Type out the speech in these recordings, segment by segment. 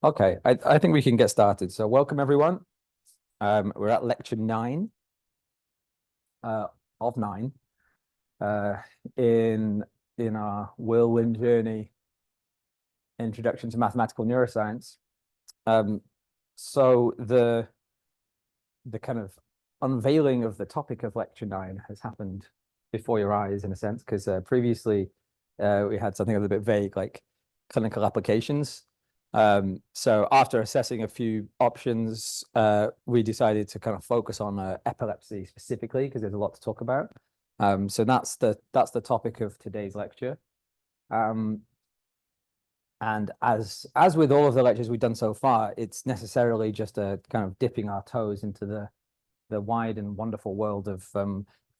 Okay, I think we can get started. So welcome everyone. We're at lecture 9 uh, of 9 uh, in in our whirlwind journey, Introduction to Mathematical Neuroscience. Um, so the kind of unveiling of the topic of lecture 9 has happened before your eyes in a sense, because previously we had something a little bit vague, like clinical applications. So after assessing a few options, we decided to kind of focus on epilepsy specifically because there's a lot to talk about. So that's the topic of today's lecture. And as with all of the lectures we've done so far, it's necessarily just a kind of dipping our toes into the wide and wonderful world of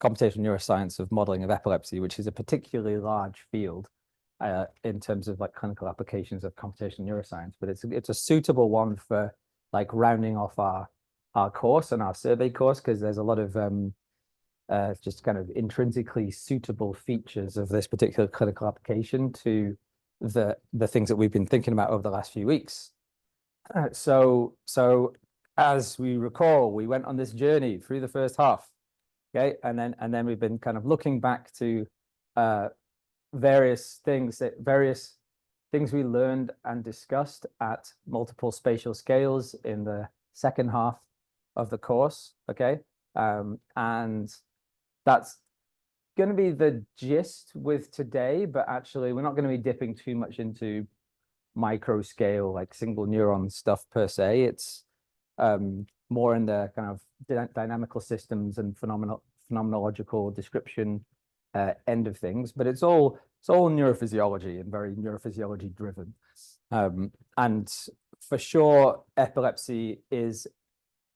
computational neuroscience of modeling of epilepsy, which is a particularly large field in terms of like clinical applications of computational neuroscience. But it's a suitable one for like rounding off our course and our survey course, because there's a lot of just kind of intrinsically suitable features of this particular clinical application to the things that we've been thinking about over the last few weeks. So as we recall, we went on this journey through the first half, okay, and then we've been kind of looking back to various things we learned and discussed at multiple spatial scales in the second half of the course, okay, and that's going to be the gist with today, but actually we're not going to be dipping too much into micro scale, like single neuron stuff per se. It's more in the kind of dynamical systems and phenomenological description end of things, but it's all neurophysiology and very neurophysiology driven. And for sure, epilepsy is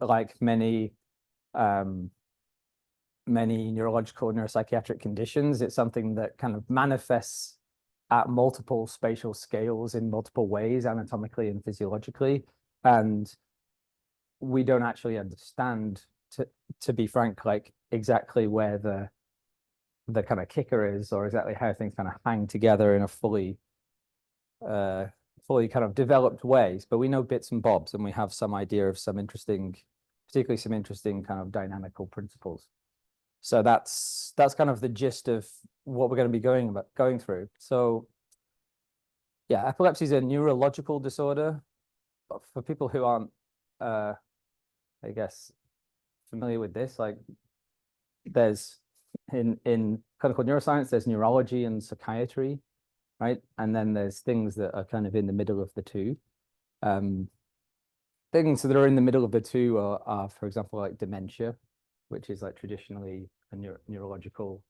like many neurological neuropsychiatric conditions. It's something that kind of manifests at multiple spatial scales in multiple ways, anatomically and physiologically. And we don't actually understand, to be frank, like exactly where the kind of kicker is, or exactly how things kind of hang together in a fully kind of developed ways. But we know bits and bobs, and we have some idea of particularly some interesting kind of dynamical principles. So that's kind of the gist of what we're going to be going through. So yeah, epilepsy is a neurological disorder. For people who aren't, I guess, familiar with this, like there's in clinical neuroscience, there's neurology and psychiatry, right? And then there's things that are kind of in the middle of the two. Things that are in the middle of the two are, for example, like dementia, which is like traditionally a neurological,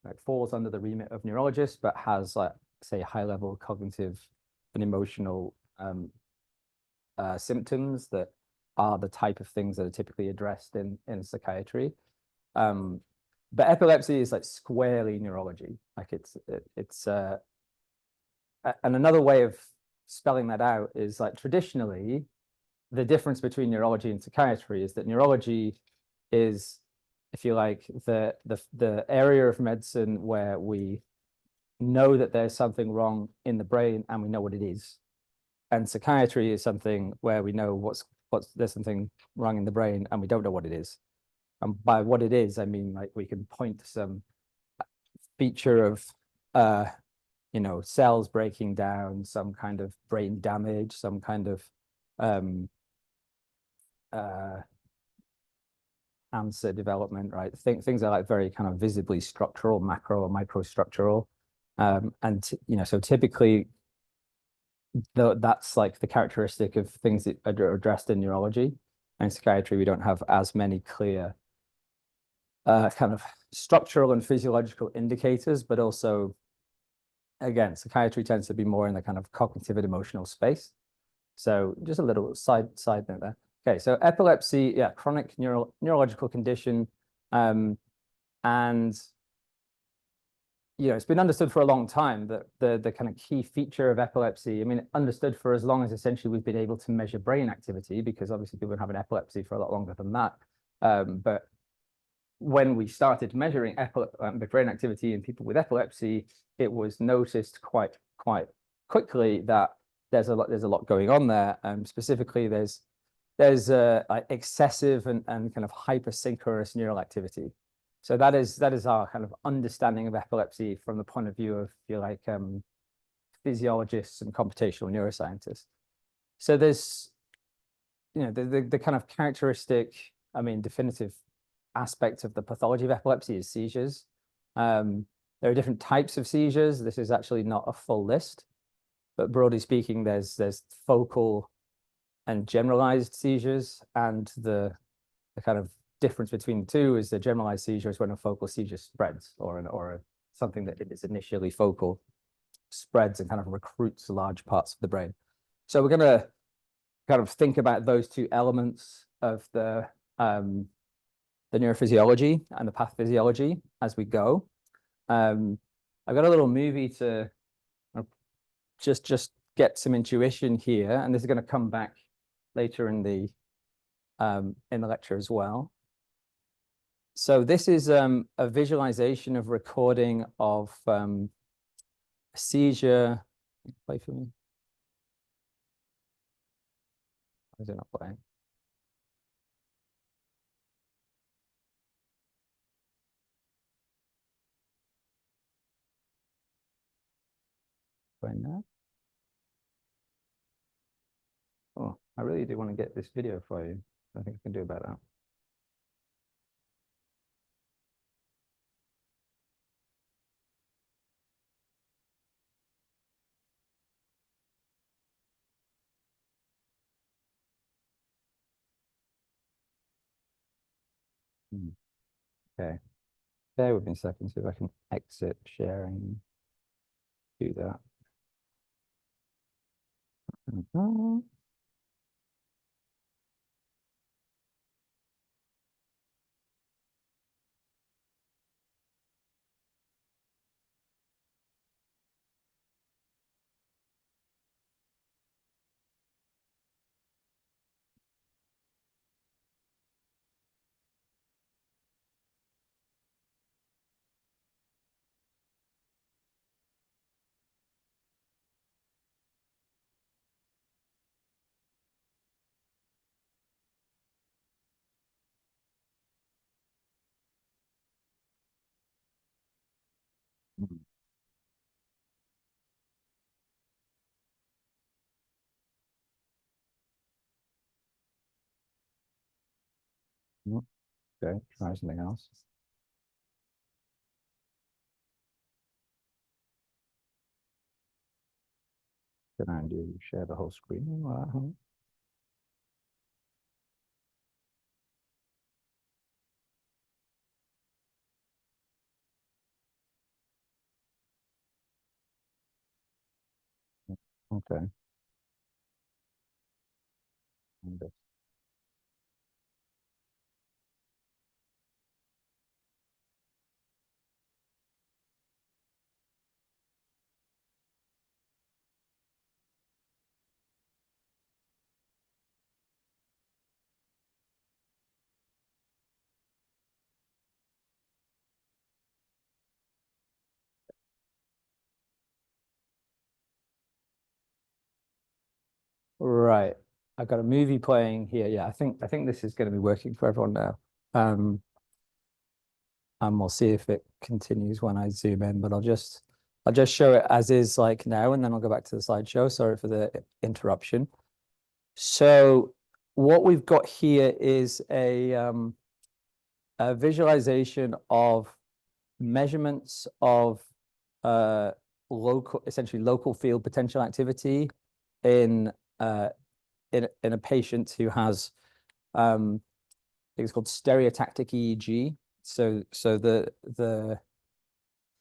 like falls under the remit of neurologists, but has like, say, high level cognitive and emotional symptoms that are the type of things that are typically addressed in psychiatry. But epilepsy is like squarely neurology. Like it's and another way of spelling that out is like traditionally the difference between neurology and psychiatry is that neurology is, if you like, the area of medicine where we know that there's something wrong in the brain and we know what it is. And psychiatry is something where we know there's something wrong in the brain and we don't know what it is. And by what it is, I mean like we can point to some feature of cells breaking down, some kind of brain damage, some kind of answer development, right? Things are like very kind of visibly structural, macro or microstructural. And so typically that's like the characteristic of things that are addressed in neurology. And in psychiatry, we don't have as many clear kind of structural and physiological indicators, but also, again, psychiatry tends to be more in the kind of cognitive and emotional space. So just a little side note there. Okay, so epilepsy, yeah, chronic neurological condition, and it's been understood for a long time that the kind of key feature of epilepsy, I mean, understood for as long as essentially we've been able to measure brain activity, because obviously people have an epilepsy for a lot longer than that. But when we started measuring brain activity in people with epilepsy, it was noticed quite quickly that there's a lot going on there. Specifically, there's like excessive and kind of hypersynchronous neural activity. So that is our kind of understanding of epilepsy from the point of view of, if you like, physiologists and computational neuroscientists. So there's, the kind of characteristic, I mean, definitive aspect of the pathology of epilepsy is seizures. There are different types of seizures. This is actually not a full list, but broadly speaking, there's focal and generalized seizures, and the kind of difference between the two is the generalized seizure is when a focal seizure spreads, or something that is initially focal spreads and kind of recruits large parts of the brain. So we're going to kind of think about those two elements of the neurophysiology and the pathophysiology as we go. I've got a little movie to just get some intuition here, and this is going to come back later in the lecture as well. So this is a visualization of recording of a seizure. Play for me. Why is it not playing? Playing that. Oh, I really do want to get this video for you. I think I can do about that. Okay. Bear with me a second, see if I can exit sharing. Do that. Okay, try something else. Can I do share the whole screen? Okay. Right. I've got a movie playing here. Yeah, I think this is going to be working for everyone now. And we'll see if it continues when I zoom in, but I'll just show it as is like now, and then I'll go back to the slideshow. Sorry for the interruption. So what we've got here is a visualization of measurements of essentially local field potential activity in a patient who has I think it's called stereotactic EEG. So the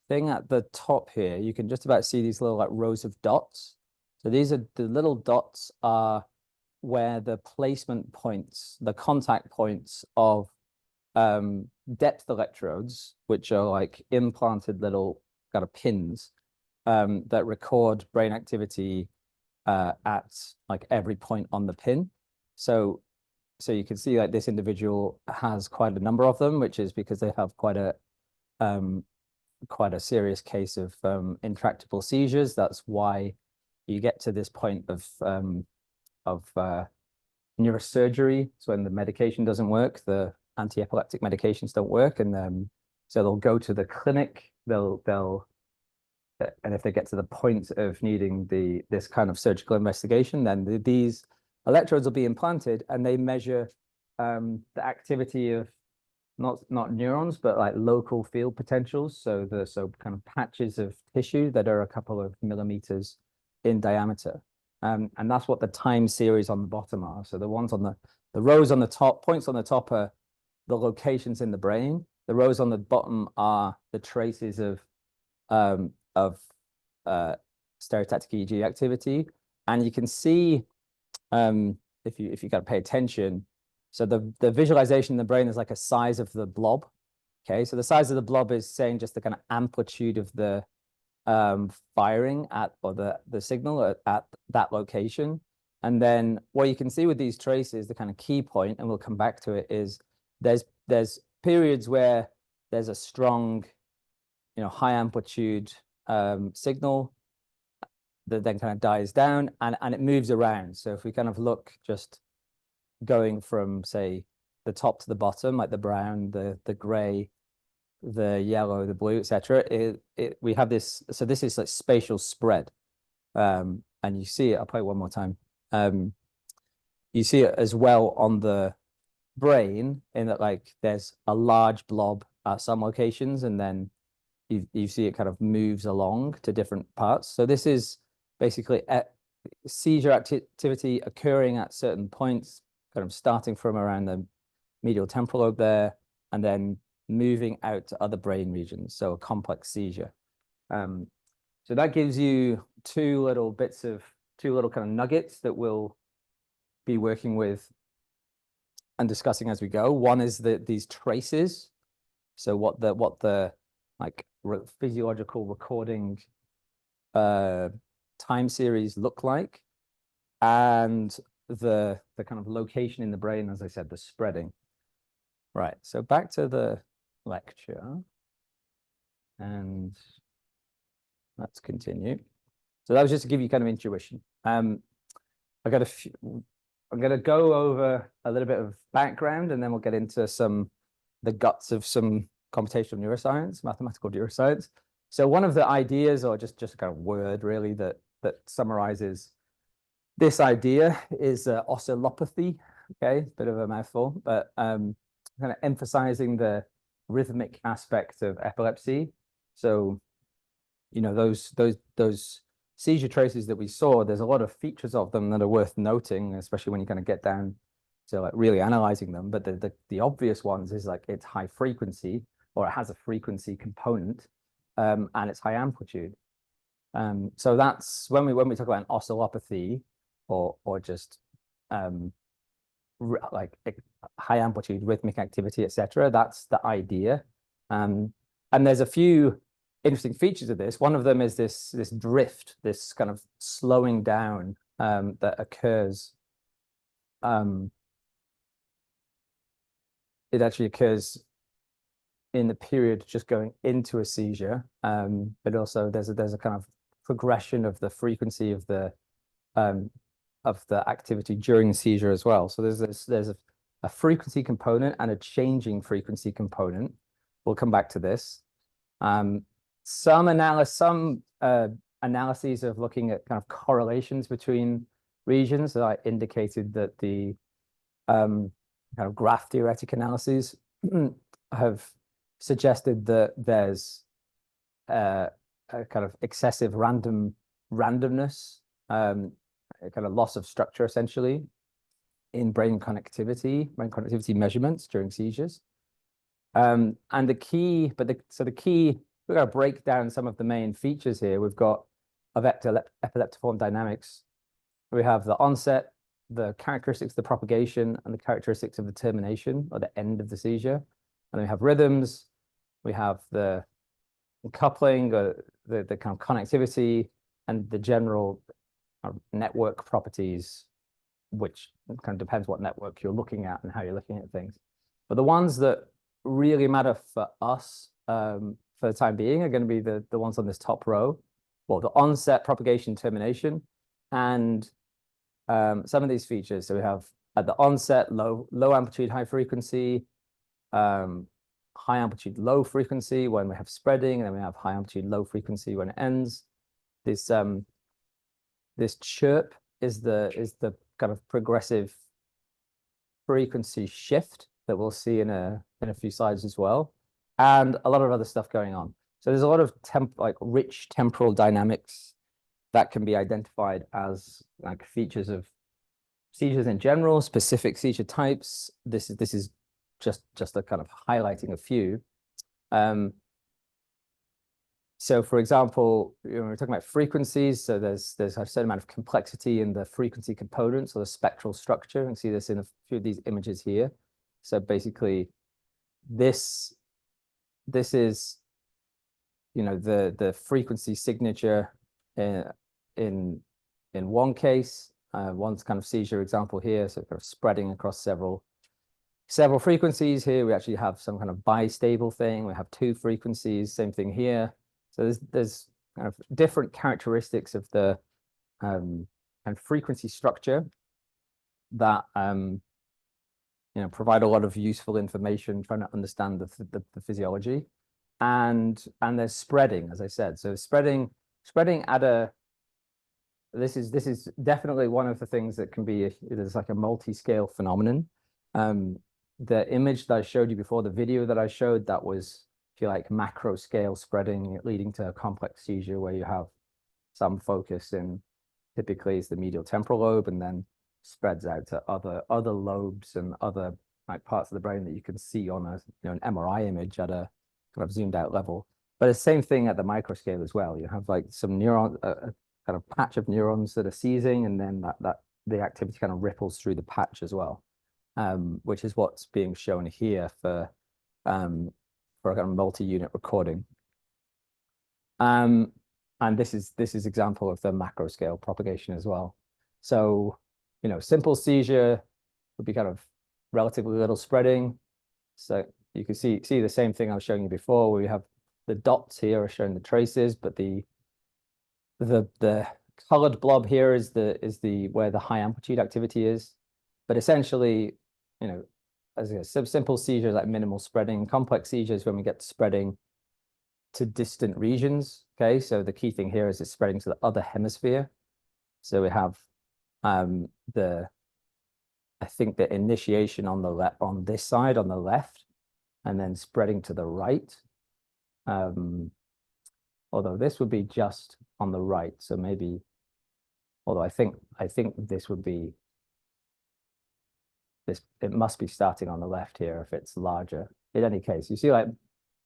thing at the top here, you can just about see these little like rows of dots. So these are the little dots are where the placement points, the contact points of depth electrodes, which are like implanted little kind of pins that record brain activity at like every point on the pin. So you can see like this individual has quite a number of them, which is because they have quite a serious case of intractable seizures. That's why you get to this point of neurosurgery. So when the medication doesn't work, the anti-epileptic medications don't work, and so they'll go to the clinic. And if they get to the point of needing this kind of surgical investigation, then these electrodes will be implanted, and they measure the activity of not neurons, but like local field potentials. So kind of patches of tissue that are a couple of millimeters in diameter. And that's what the time series on the bottom are. So the ones on the rows on the top, points on the top are the locations in the brain. The rows on the bottom are the traces of stereotactic EEG activity. And you can see, if you got to pay attention, so the visualization in the brain is like a size of the blob. Okay, so the size of the blob is saying just the kind of amplitude of the firing or the signal at that location. And then what you can see with these traces, the kind of key point, and we'll come back to it, is there's periods where there's a strong, high amplitude signal that then kind of dies down, and it moves around. So if we kind of look just going from, say, the top to the bottom, like the brown, the gray, the yellow, the blue, etc., we have this. So this is like spatial spread, and you see it. I'll play it one more time. You see it as well on the brain, in that like there's a large blob at some locations, and then you see it kind of moves along to different parts. So this is basically seizure activity occurring at certain points, kind of starting from around the medial temporal lobe there, and then moving out to other brain regions. So a complex seizure. So that gives you two little kind of nuggets that we'll be working with and discussing as we go. One is these traces. So what the like physiological recording time series look like, and the kind of location in the brain, as I said, the spreading. Right, so back to the lecture, and let's continue. So that was just to give you kind of intuition. I'm going to go over a little bit of background, and then we'll get into the guts of some computational neuroscience, mathematical neuroscience. So one of the ideas, or just a kind of word really that summarizes this idea, is oscillopathy. Okay, bit of a mouthful, but kind of emphasizing the rhythmic aspect of epilepsy. So, those seizure traces that we saw, there's a lot of features of them that are worth noting, especially when you kind of get down to like really analyzing them. But the obvious ones is like it's high frequency, or it has a frequency component, and it's high amplitude. So that's when we talk about an oscillopathy, or just like high amplitude rhythmic activity, etc. That's the idea. And there's a few interesting features of this. One of them is this drift, this kind of slowing down that occurs. It actually occurs in the period just going into a seizure, but also there's a kind of progression of the frequency of the activity during the seizure as well. So there's a frequency component and a changing frequency component. We'll come back to this. Some analyses of looking at kind of correlations between regions that I indicated that the kind of graph theoretic analyses have suggested that there's a kind of excessive randomness, a kind of loss of structure essentially in brain connectivity measurements during seizures. And the key, we're going to break down some of the main features here. We've got of epileptiform dynamics. We have the onset, the characteristics of the propagation, and the characteristics of the termination or the end of the seizure. And then we have rhythms. We have the coupling, the kind of connectivity, and the general network properties, which kind of depends what network you're looking at and how you're looking at things. But the ones that really matter for us for the time being are going to be the ones on this top row. Well, the onset, propagation, termination. And some of these features, so we have at the onset, low amplitude, high frequency, high amplitude, low frequency when we have spreading, and then we have high amplitude, low frequency when it ends. This chirp is the kind of progressive frequency shift that we'll see in a few slides as well, and a lot of other stuff going on. So there's a lot of rich temporal dynamics that can be identified as like features of seizures in general, specific seizure types. This is just a kind of highlighting a few. So for example, we're talking about frequencies. So there's a certain amount of complexity in the frequency components or the spectral structure. You can see this in a few of these images here. So basically, this is, the frequency signature in one case, one's kind of seizure example here. So kind of spreading across several frequencies. Here we actually have some kind of bistable thing. We have two frequencies, same thing here. So there's kind of different characteristics of the kind of frequency structure that provide a lot of useful information trying to understand the physiology, and there's spreading, as I said. So spreading at a this is definitely one of the things that can be there's like a multi-scale phenomenon. The image that I showed you before, the video that I showed, that was, if you like, macro scale spreading leading to a complex seizure where you have some focus in, typically it's the medial temporal lobe, and then spreads out to other lobes and other like parts of the brain that you can see on an MRI image at a kind of zoomed out level. But the same thing at the micro scale as well. You have like some neuron, a kind of patch of neurons that are seizing, and then that the activity kind of ripples through the patch as well, which is what's being shown here for a kind of multi-unit recording. And this is example of the macro scale propagation as well. So, simple seizure would be kind of relatively little spreading. So you can see the same thing I was showing you before, where we have the dots here are showing the traces, but the colored blob here is where the high amplitude activity is. But essentially, as I said, simple seizures like minimal spreading, complex seizures when we get spreading to distant regions. Okay, so the key thing here is it's spreading to the other hemisphere. So we have I think the initiation on the on this side on the left, and then spreading to the right. Although this would be just on the right, so maybe. Although I think this would be this. It must be starting on the left here if it's larger. In any case, you see like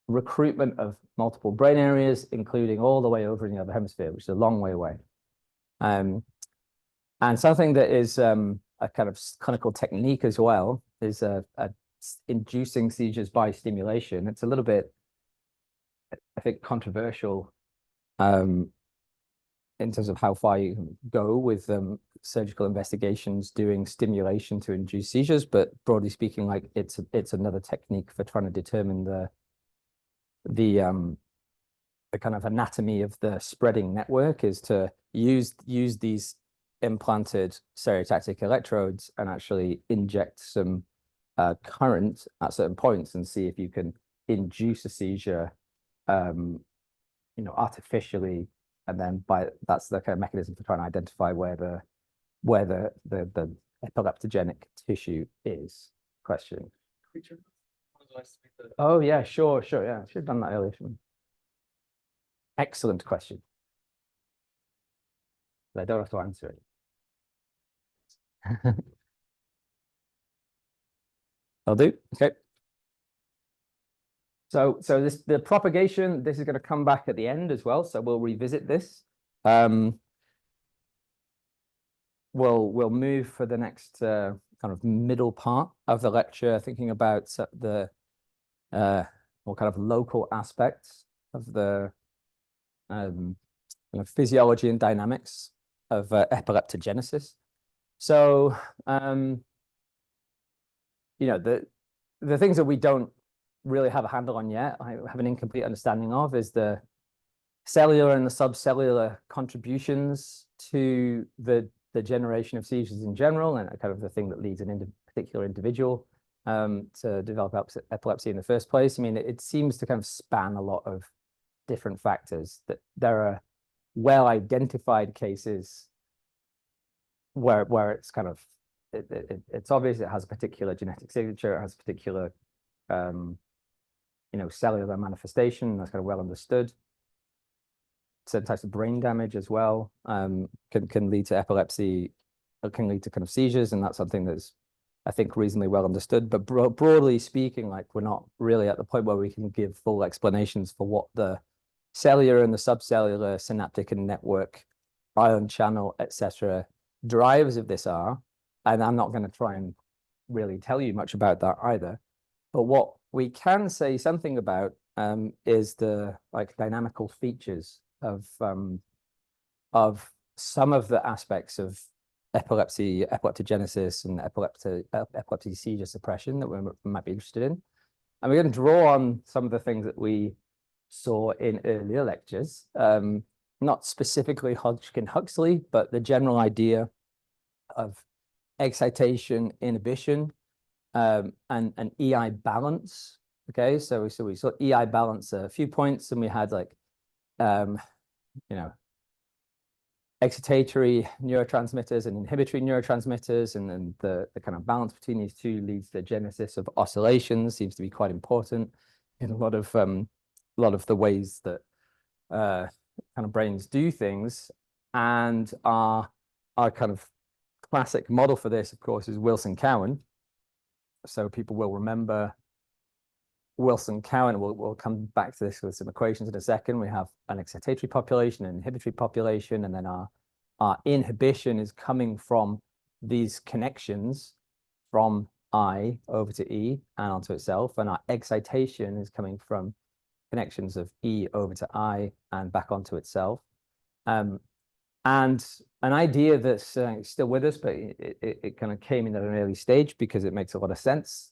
recruitment of multiple brain areas, including all the way over in the other hemisphere, which is a long way away. And something that is a kind of clinical technique as well is inducing seizures by stimulation. It's a little bit, I think, controversial in terms of how far you can go with surgical investigations doing stimulation to induce seizures, but broadly speaking, like it's another technique for trying to determine the kind of anatomy of the spreading network, is to use these implanted stereotactic electrodes and actually inject some current at certain points and see if you can induce a seizure artificially, and then that's the kind of mechanism for trying to identify where the epileptogenic tissue is. Question. Oh yeah, sure, yeah, I should have done that earlier. Excellent question. But I don't have to answer it. I'll do. Okay. So the propagation, this is going to come back at the end as well. So we'll revisit this. We'll move for the next kind of middle part of the lecture, thinking about the more kind of local aspects of the physiology and dynamics of epileptogenesis. So the things that we don't really have a handle on yet, I have an incomplete understanding of, is the cellular and the subcellular contributions to the generation of seizures in general, and kind of the thing that leads an particular individual to develop epilepsy in the first place. I mean, it seems to kind of span a lot of different factors, that there are well-identified cases where it's kind of, it's obvious it has a particular genetic signature, it has a particular, cellular manifestation that's kind of well understood. Certain types of brain damage as well can lead to epilepsy, or can lead to kind of seizures, and that's something that's, I think, reasonably well understood. But broadly speaking, like, we're not really at the point where we can give full explanations for what the cellular and the subcellular synaptic and network ion channel, etc., drivers of this are. And I'm not going to try and really tell you much about that either. But what we can say something about is the dynamical features of some of the aspects of epilepsy, epileptogenesis, and epilepsy seizure suppression that we might be interested in. And we're going to draw on some of the things that we saw in earlier lectures, not specifically Hodgkin-Huxley, but the general idea of excitation, inhibition, and EI balance. Okay, so we saw EI balance a few points, and we had excitatory neurotransmitters and inhibitory neurotransmitters, and then the kind of balance between these two leads to the genesis of oscillations. Seems to be quite important in a lot of the ways that kind of brains do things. And our kind of classic model for this, of course, is Wilson-Cowan. So people will remember Wilson-Cowan. We'll come back to this with some equations in a second. We have an excitatory population, an inhibitory population, and then our inhibition is coming from these connections from I over to E and onto itself, and our excitation is coming from connections of E over to I and back onto itself. And an idea that's still with us, but it kind of came in at an early stage because it makes a lot of sense,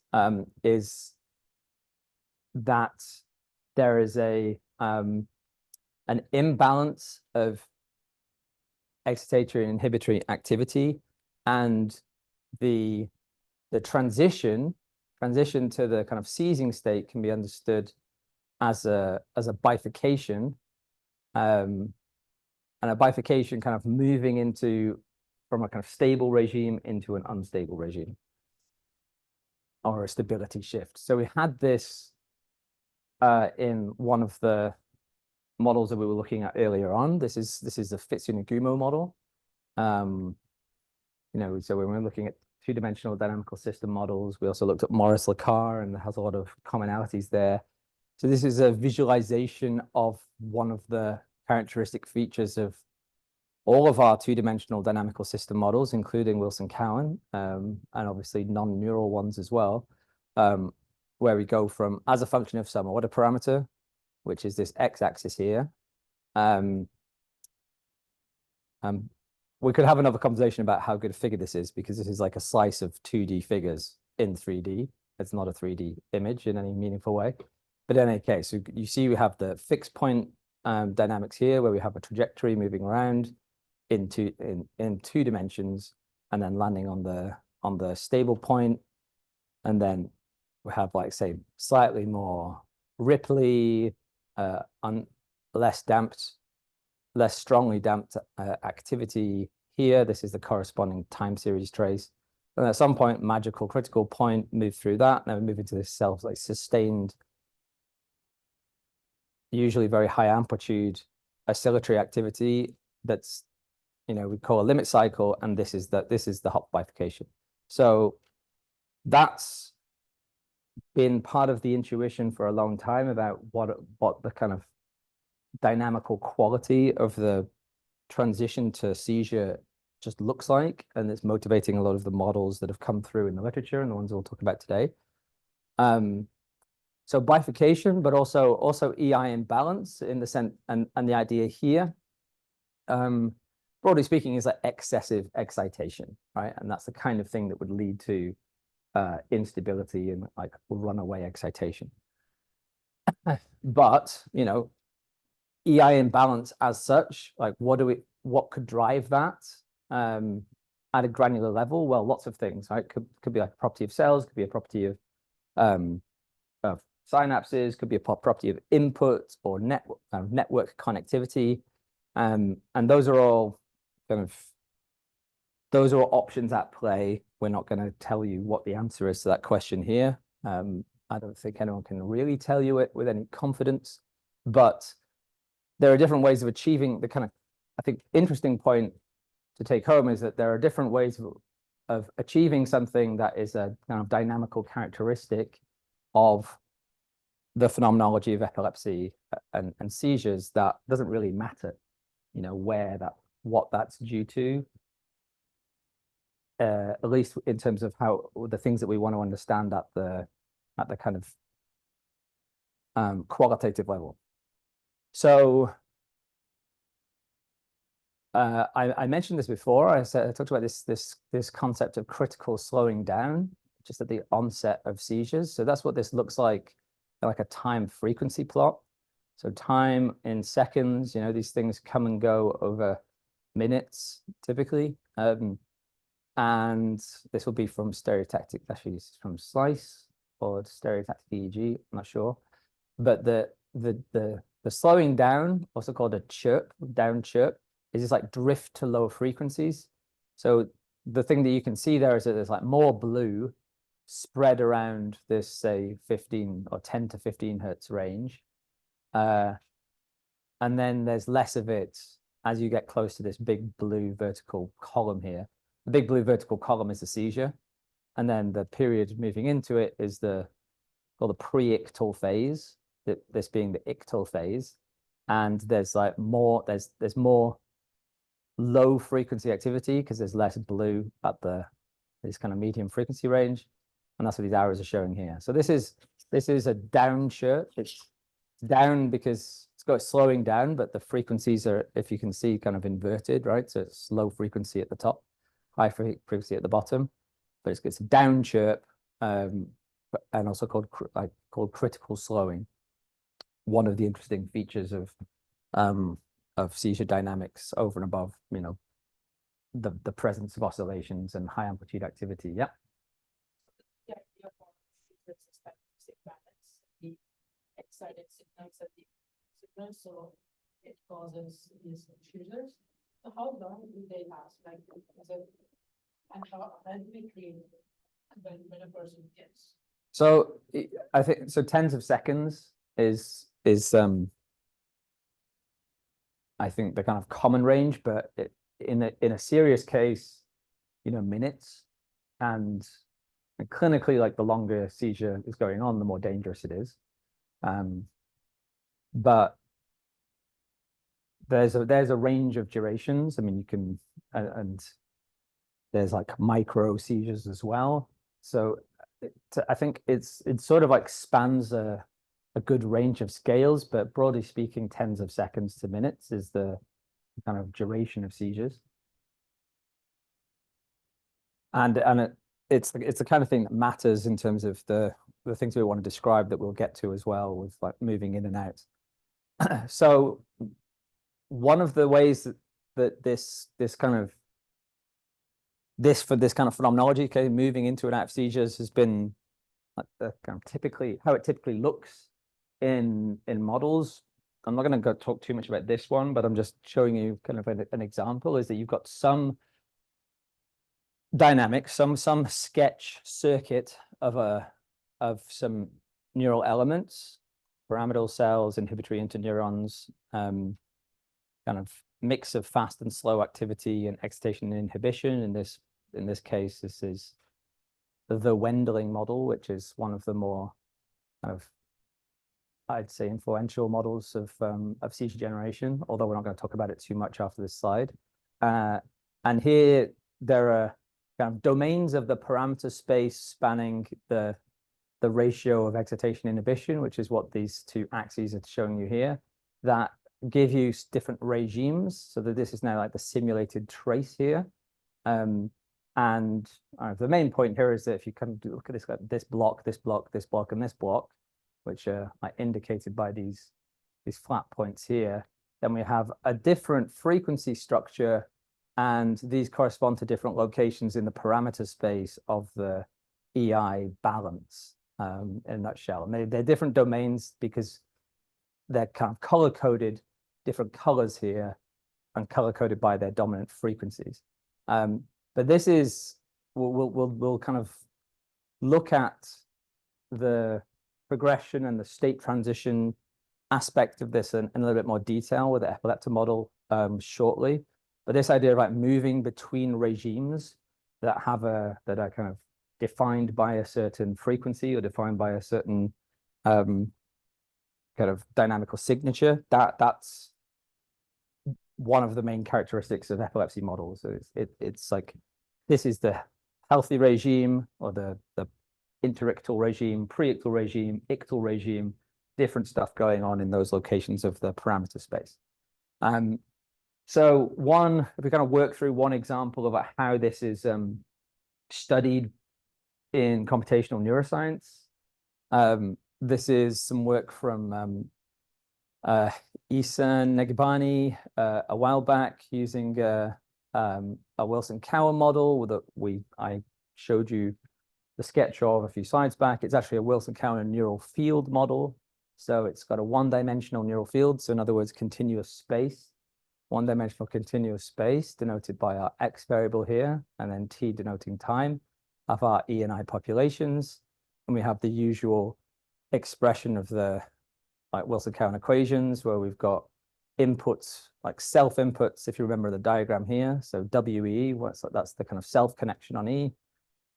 is that there is an imbalance of excitatory and inhibitory activity, and the transition to the kind of seizing state can be understood as a bifurcation, and a bifurcation kind of moving from a kind of stable regime into an unstable regime, or a stability shift. So we had this in one of the models that we were looking at earlier on. This is the Fitz-Nagumo model. So when we're looking at two-dimensional dynamical system models, we also looked at Morris-Lacar, and it has a lot of commonalities there. So this is a visualization of one of the characteristic features of all of our two-dimensional dynamical system models, including Wilson-Cowan, and obviously non-neural ones as well, where we go from, as a function of some order parameter, which is this x-axis here. We could have another conversation about how good a figure this is, because this is like a slice of 2D figures in 3D. It's not a 3D image in any meaningful way. But in any case, so you see we have the fixed point dynamics here, where we have a trajectory moving around in two dimensions, and then landing on the stable point. And then we have, like, say, slightly more ripply, less strongly damped activity here. This is the corresponding time series trace. And at some point, magical critical point, move through that. Now we move into this sustained, usually very high amplitude oscillatory activity that's, we call a limit cycle, and this is the Hopf bifurcation. So that's been part of the intuition for a long time about what the kind of dynamical quality of the transition to seizure just looks like, and it's motivating a lot of the models that have come through in the literature and the ones we'll talk about today. So bifurcation, but also EI imbalance in the sense, and the idea here, broadly speaking, is like excessive excitation, right? And that's the kind of thing that would lead to instability and like runaway excitation. But EI imbalance as such, like what could drive that at a granular level? Well, lots of things, right? Could be like a property of cells, could be a property of synapses, could be a property of input or network connectivity. And those are all options at play. We're not going to tell you what the answer is to that question here. I don't think anyone can really tell you it with any confidence, but there are different ways of achieving the kind of, I think, interesting point to take home is that there are different ways of achieving something that is a kind of dynamical characteristic of the phenomenology of epilepsy and seizures that doesn't really matter, what that's due to, at least in terms of how the things that we want to understand at the kind of qualitative level. So I mentioned this before. I talked about this concept of critical slowing down just at the onset of seizures. So that's what this looks like a time frequency plot. So time in seconds, these things come and go over minutes typically. And this will be from stereotactic, actually this is from slice or stereotactic EEG, I'm not sure. But the slowing down, also called a chirp, down chirp, is just like drift to low frequencies. So the thing that you can see there is that there's like more blue spread around this, say, 15 or 10 to 15 hertz range. And then there's less of it as you get close to this big blue vertical column here. The big blue vertical column is the seizure. And then the period moving into it is called the pre-ictal phase, this being the ictal phase. And there's like there's more low frequency activity because there's less blue at this kind of medium frequency range. And that's what these arrows are showing here. So this is a down chirp. It's down because it's slowing down, but the frequencies are, if you can see, kind of inverted, right? So it's low frequency at the top, high frequency at the bottom, but it's a down chirp, and also called critical slowing. One of the interesting features of seizure dynamics over and above, the presence of oscillations and high amplitude activity. Yeah. Yeah, the excited signals at the signals, so it causes these seizures. So how long do they last? Like, and how do we create when a person gets? So I think so. Tens of seconds is I think the kind of common range, but in a serious case, minutes, and clinically, like the longer seizure is going on, the more dangerous it is. But there's a range of durations. I mean, you can, and there's like micro seizures as well. So I think it sort of like spans a good range of scales, but broadly speaking, tens of seconds to minutes is the kind of duration of seizures. And it's the kind of thing that matters in terms of the things we want to describe that we'll get to as well, with like moving in and out. So one of the ways that this kind of phenomenology, okay, moving into and out of seizures, has been like kind of how it typically looks in models. I'm not going to go talk too much about this one, but I'm just showing you kind of an example, is that you've got some dynamics, some sketch circuit of some neural elements, pyramidal cells, inhibitory interneurons, kind of mix of fast and slow activity and excitation and inhibition. In this case, this is the Wendling model, which is one of the more kind of, I'd say, influential models of seizure generation, although we're not going to talk about it too much after this slide. And here there are kind of domains of the parameter space spanning the ratio of excitation inhibition, which is what these two axes are showing you here, that give you different regimes, so that this is now like the simulated trace here. And the main point here is that if you kind of look at this, like this block, this block, and this block, which are like indicated by these flat points here, then we have a different frequency structure, and these correspond to different locations in the parameter space of the EI balance, in a nutshell. And they're different domains because they're kind of color-coded, different colors here, and color-coded by their dominant frequencies. But this is, we'll kind of look at the progression and the state transition aspect of this in a little bit more detail with the epileptic model shortly. But this idea of like moving between regimes that are kind of defined by a certain frequency or defined by a certain kind of dynamical signature, that's one of the main characteristics of epilepsy models. So it's like, this is the healthy regime, or the interictal regime, preictal regime, ictal regime, different stuff going on in those locations of the parameter space. So if we kind of work through one example of how this is studied in computational neuroscience, this is some work from Isan Negibani a while back using a Wilson-Cowan model that I showed you the sketch of a few slides back. It's actually a Wilson-Cowan neural field model. So it's got a one-dimensional neural field. So in other words, continuous space, one-dimensional continuous space denoted by our X variable here, and then T denoting time of our E and I populations. And we have the usual expression of the like Wilson-Cowan equations, where we've got inputs, like self inputs, if you remember the diagram here. So WE, that's the kind of self connection on E,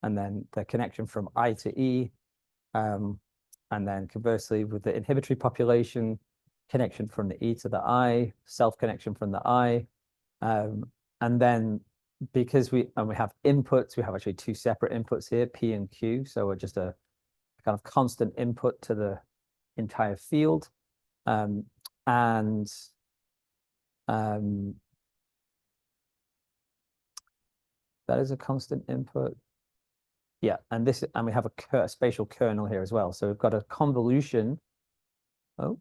and then the connection from I to E. And then conversely with the inhibitory population, connection from the E to the I, self connection from the I. And then because we have inputs, we have actually two separate inputs here, P and Q. So we're just a kind of constant input to the entire field. That is a constant input. Yeah, and we have a spatial kernel here as well. So we've got a convolution. Oh,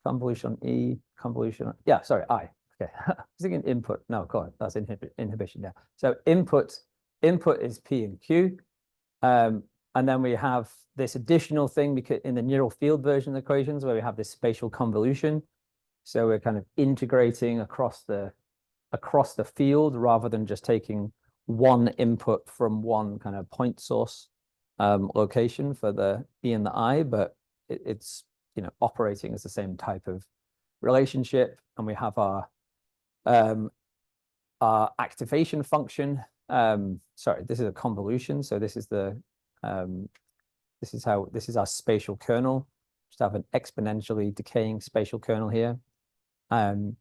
convolution on E, convolution on, yeah, sorry, I. Okay, I was thinking input. No, God, that's inhibition. Yeah. So input is P and Q. And then we have this additional thing because in the neural field version of the equations where we have this spatial convolution. So we're kind of integrating across the field rather than just taking one input from one kind of point source location for the E and the I, but it's operating as the same type of relationship. And we have our activation function. Sorry, this is a convolution. So this is the this is our spatial kernel. Just have an exponentially decaying spatial kernel here. And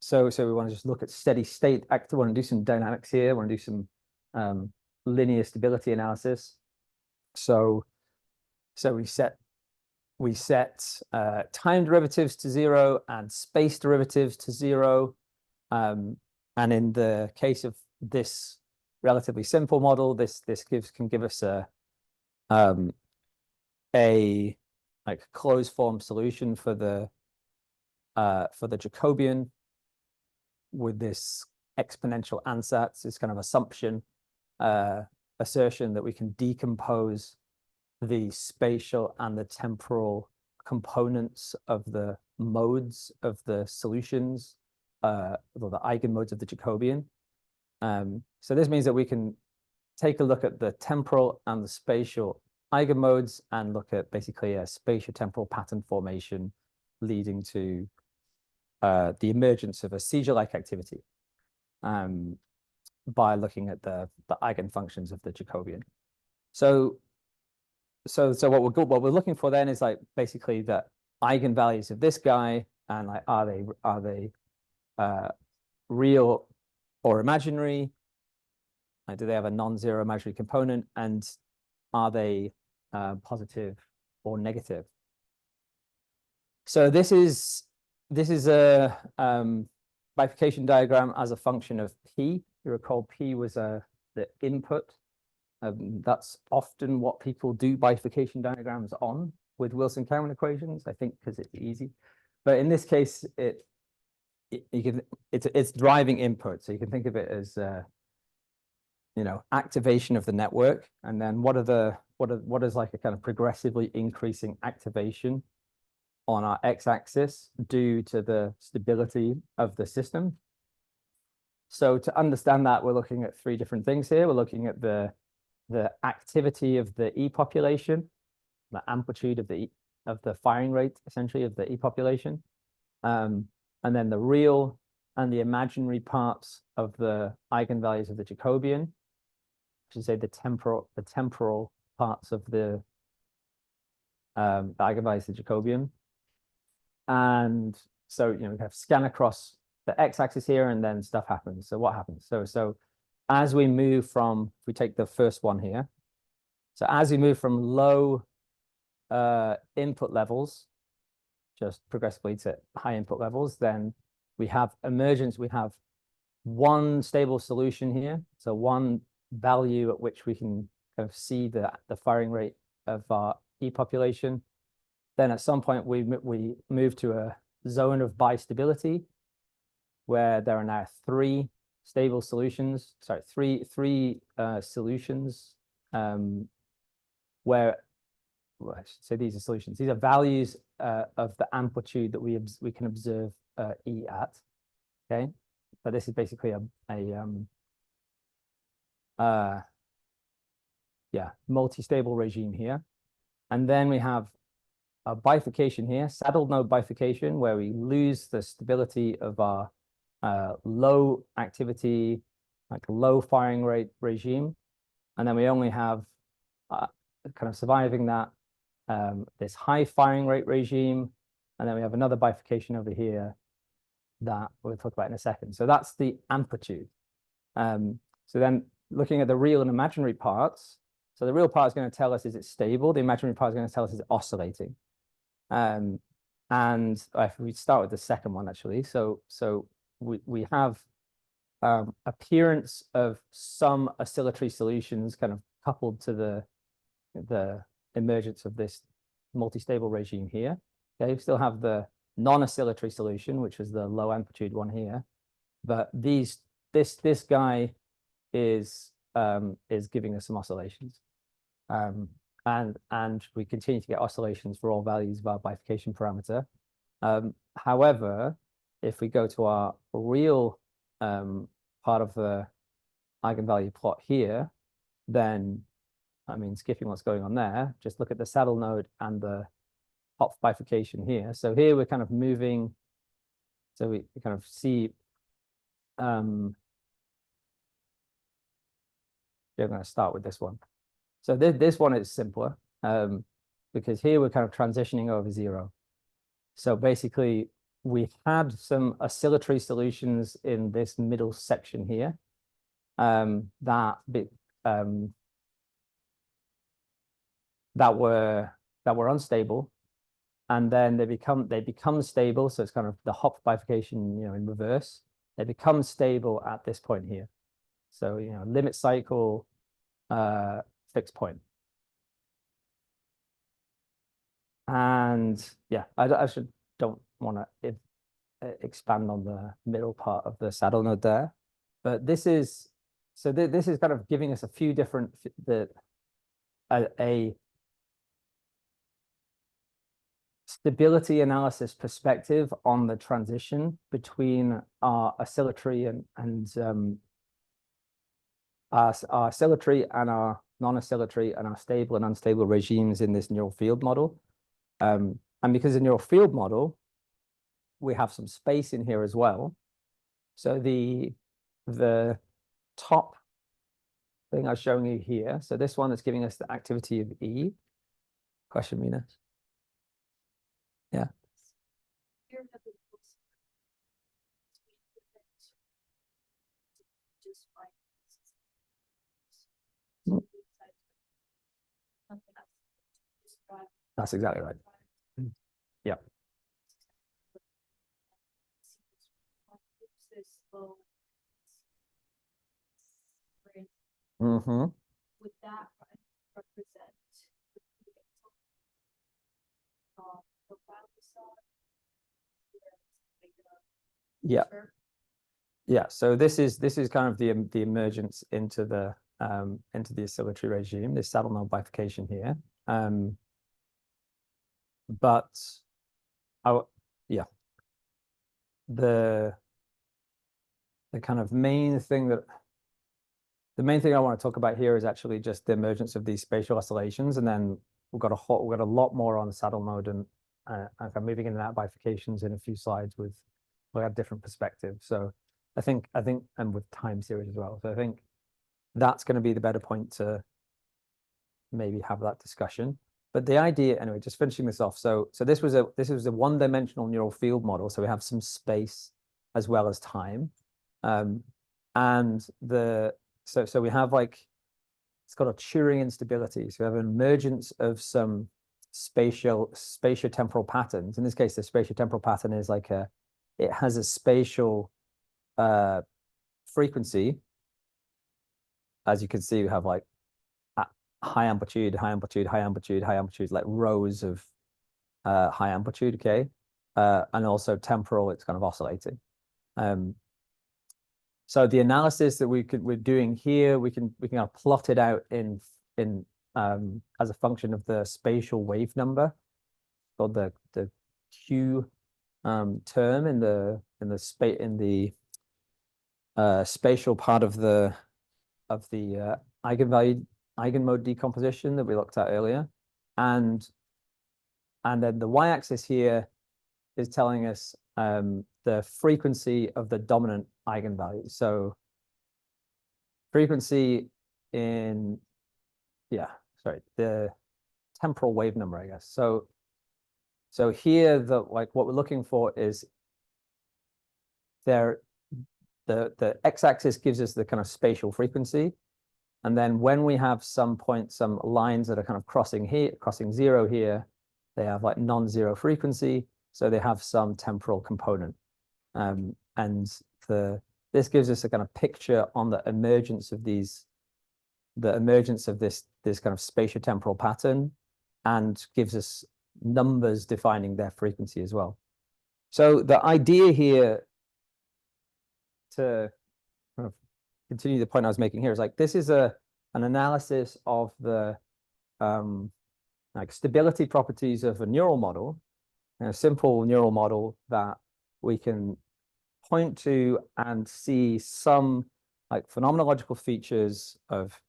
so we want to just look at steady state. I want to do some dynamics here. I want to do some linear stability analysis. So we set time derivatives to 0 and space derivatives to 0. And in the case of this relatively simple model, this can give us a like closed form solution for the Jacobian with this exponential ansatz. It's kind of assumption, assertion that we can decompose the spatial and the temporal components of the modes of the solutions, or the eigenmodes of the Jacobian. So this means that we can take a look at the temporal and the spatial eigenmodes and look at basically a spatio-temporal pattern formation leading to the emergence of a seizure-like activity by looking at the eigenfunctions of the Jacobian. So what we're looking for then is like basically the eigenvalues of this guy, and like are they real or imaginary? Like, do they have a non-zero imaginary component, and are they positive or negative? So this is a bifurcation diagram as a function of P. You recall P was the input. That's often what people do bifurcation diagrams on with Wilson-Cowan equations, I think, because it's easy. but in this case, it's driving input. So you can think of it as activation of the network, and then what is like a kind of progressively increasing activation on our x-axis due to the stability of the system. So to understand that, we're looking at three different things here. We're looking at the activity of the E population, the amplitude of the firing rate, essentially, of the E population, and then the real and the imaginary parts of the eigenvalues of the Jacobian. I should say the temporal parts of the eigenvalues of the Jacobian. And so we have scan across the x-axis here, and then stuff happens. So what happens? So as we move from, if we take the first one here, so as we move from low input levels, just progressively to high input levels, then we have emergence. We have one stable solution here, so one value at which we can kind of see the firing rate of our E population. Then at some point we move to a zone of bistability, where there are now three stable solutions. Sorry, three solutions where, well, I should say these are solutions. These are values of the amplitude that we can observe E at. Okay, but this is basically multi-stable regime here, and then we have a bifurcation here, saddle node bifurcation, where we lose the stability of our low activity, like low firing rate regime, and then we only have kind of surviving that this high firing rate regime, and then we have another bifurcation over here that we'll talk about in a second. So that's the amplitude. So then looking at the real and imaginary parts, so the real part is going to tell us is it stable, the imaginary part is going to tell us is it oscillating. And if we start with the second one, actually, so we have appearance of some oscillatory solutions kind of coupled to the emergence of this multi-stable regime here. Okay, we still have the non-oscillatory solution, which is the low amplitude one here, but this guy is giving us some oscillations, and we continue to get oscillations for all values of our bifurcation parameter. However, if we go to our real part of the eigenvalue plot here, then, I mean, skipping what's going on there, just look at the saddle node and the Hopf bifurcation here. So here we're kind of moving, so we kind of see, we're going to start with this one. So this one is simpler, because here we're kind of transitioning over zero. So basically, we had some oscillatory solutions in this middle section here that were unstable, and then they become stable. So it's kind of the Hopf bifurcation, in reverse. They become stable at this point here. So limit cycle, fixed point. And yeah, I don't want to expand on the middle part of the saddle node there, but this is kind of giving us a few different a stability analysis perspective on the transition between our oscillatory and our oscillatory and our non-oscillatory and our stable and unstable regimes in this neural field model. And because the neural field model, we have some space in here as well. So the top thing I was showing you here, so this one is giving us the activity of E. Question, Mina? Yeah. That's exactly right. Yeah. Mm-hmm. Would that represent the profile we saw? Yeah. Yeah, so this is kind of the emergence into the oscillatory regime, this saddle node bifurcation here. But yeah, the kind of main thing I want to talk about here is actually just the emergence of these spatial oscillations, and then we've got a lot more on the saddle node and I'm moving in and out bifurcations in a few slides we'll have different perspectives. So I think and with time series as well. So I think that's going to be the better point to maybe have that discussion. But the idea, anyway, just finishing this off. So this was a one-dimensional neural field model. So we have some space as well as time. And so we have it's got a Turing instability. So we have an emergence of some spatiotemporal patterns. In this case, the spatiotemporal pattern is it has a spatial frequency. As you can see, we have high amplitude, high amplitude, high amplitude, high amplitude, like rows of high amplitude, okay? And also temporal, it's kind of oscillating. So the analysis that we're doing here, we can kind of plot it out in as a function of the spatial wave number, called the Q term in the spatial part of the eigenmode decomposition that we looked at earlier, and then the y-axis here is telling us the frequency of the dominant eigenvalue. So frequency in the temporal wave number, I guess. So here what we're looking for is the x-axis gives us the kind of spatial frequency. And then when we have some lines that are kind of crossing zero here, they have non-zero frequency. So they have some temporal component. And this gives us a kind of picture on the emergence of this kind of spatiotemporal pattern, and gives us numbers defining their frequency as well. So the idea here, to kind of continue the point I was making here, is this is an analysis of the stability properties of a neural model, a simple neural model that we can point to and see some phenomenological features of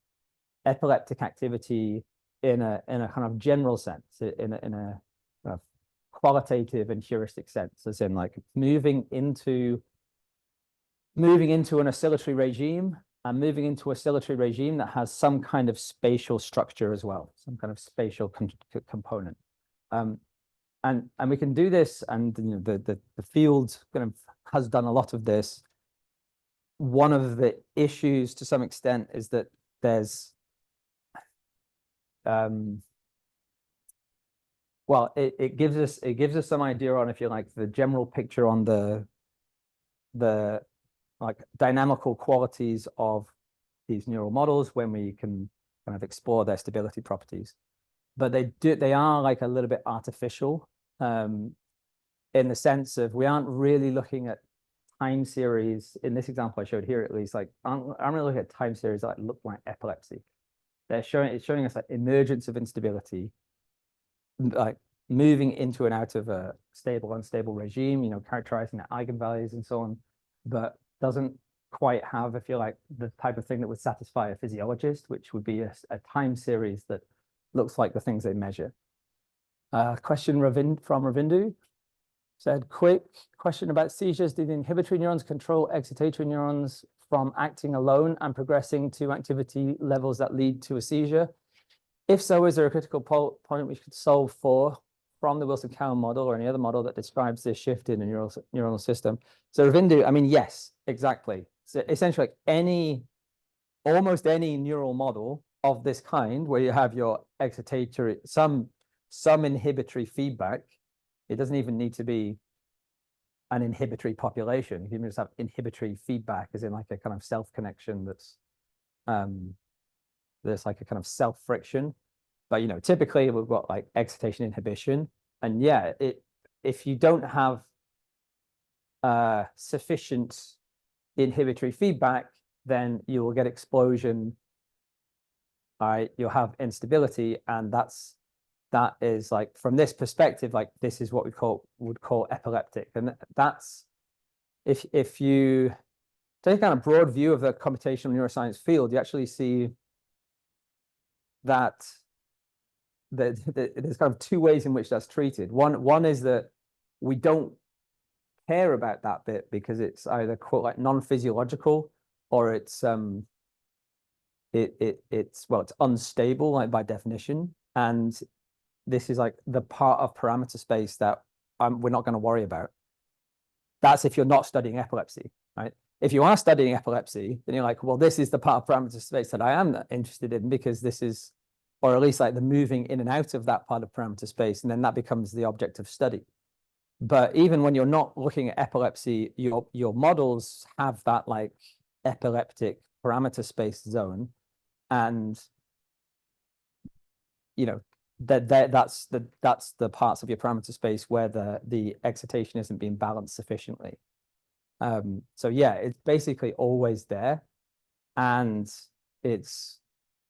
epileptic activity in a kind of general sense, in a qualitative and heuristic sense, as in moving into an oscillatory regime, and moving into oscillatory regime that has some kind of spatial structure as well, some kind of spatial component. And we can do this, and the field kind of has done a lot of this. One of the issues to some extent is that there's well, it gives us some idea on, if you like, the general picture on the dynamical qualities of these neural models when we can kind of explore their stability properties. But they are a little bit artificial, in the sense of we aren't really looking at time series. In this example I showed here, at least, I'm really looking at time series that look like epilepsy. It's showing us emergence of instability, moving into and out of a stable, unstable regime, characterizing the eigenvalues and so on, but doesn't quite have, if you like, the type of thing that would satisfy a physiologist, which would be a time series that looks like the things they measure. Question from Ravindu said, quick question about seizures. Do the inhibitory neurons control excitatory neurons from acting alone and progressing to activity levels that lead to a seizure? If so, is there a critical point we should solve for from the Wilson-Cowan model or any other model that describes this shift in a neuronal system? So Ravindu, I mean, yes, exactly. So essentially, almost any neural model of this kind, where you have your excitatory, some inhibitory feedback, it doesn't even need to be an inhibitory population. You can just have inhibitory feedback, as in a kind of self-connection that's there's a kind of self-friction. But typically we've got excitation inhibition, and yeah, if you don't have sufficient inhibitory feedback, then you will get explosion. All right, you'll have instability, and that is like, from this perspective, like this is what we would call epileptic. And that's, if you take a kind of broad view of the computational neuroscience field, you actually see that there's kind of two ways in which that's treated. One is that we don't care about that bit because it's either quote like non-physiological, or it's it's unstable, like by definition. And this is like the part of parameter space that we're not going to worry about. That's if you're not studying epilepsy, right? If you are studying epilepsy, then you're like, well, this is the part of parameter space that I am interested in, because this is, or at least like the moving in and out of that part of parameter space, and then that becomes the object of study. But even when you're not looking at epilepsy, your models have that like epileptic parameter space zone, and you know that's the parts of your parameter space where the excitation isn't being balanced sufficiently. So yeah, it's basically always there, and it's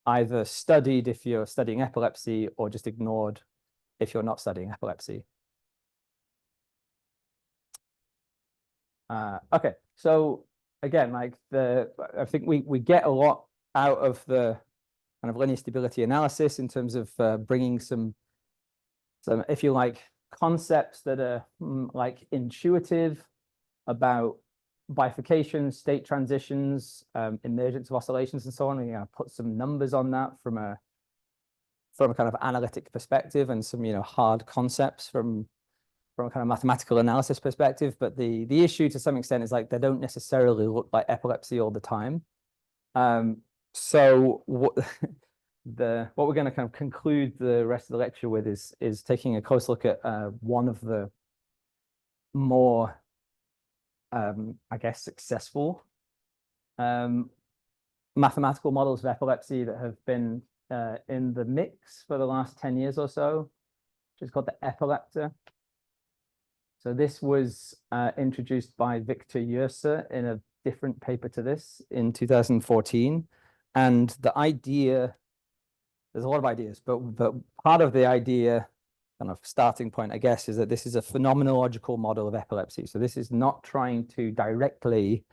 either studied if you're studying epilepsy, or just ignored if you're not studying epilepsy. Okay, so again, like I think we get a lot out of the kind of linear stability analysis in terms of bringing some, if you like, concepts that are like intuitive about bifurcation, state transitions, emergence of oscillations, and so on. And put some numbers on that from a kind of analytic perspective, and some hard concepts from a kind of mathematical analysis perspective. But the issue to some extent is like they don't necessarily look like epilepsy all the time. So what we're going to kind of conclude the rest of the lecture with is taking a close look at one of the more I guess successful mathematical models of epilepsy that have been in the mix for the last 10 years or so, which is called the Epileptor. So this was introduced by Victor Yersa in a different paper to this in 2014. And the idea, there's a lot of ideas, but part of the idea, kind of starting point, I guess, is that this is a phenomenological model of epilepsy. So this is not trying to directly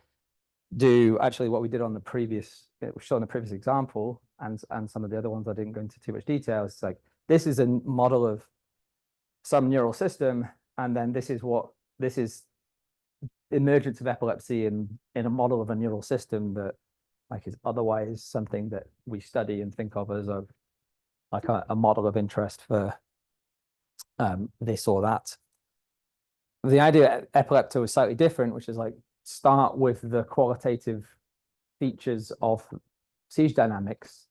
do actually what we did on the previous, shown the previous example, and some of the other ones I didn't go into too much detail. It's like, this is a model of some neural system, and then this is emergence of epilepsy in a model of a neural system that like is otherwise something that we study and think of as a model of interest for this or that. The idea of Epileptor is slightly different, which is like start with the qualitative features of seizure dynamics,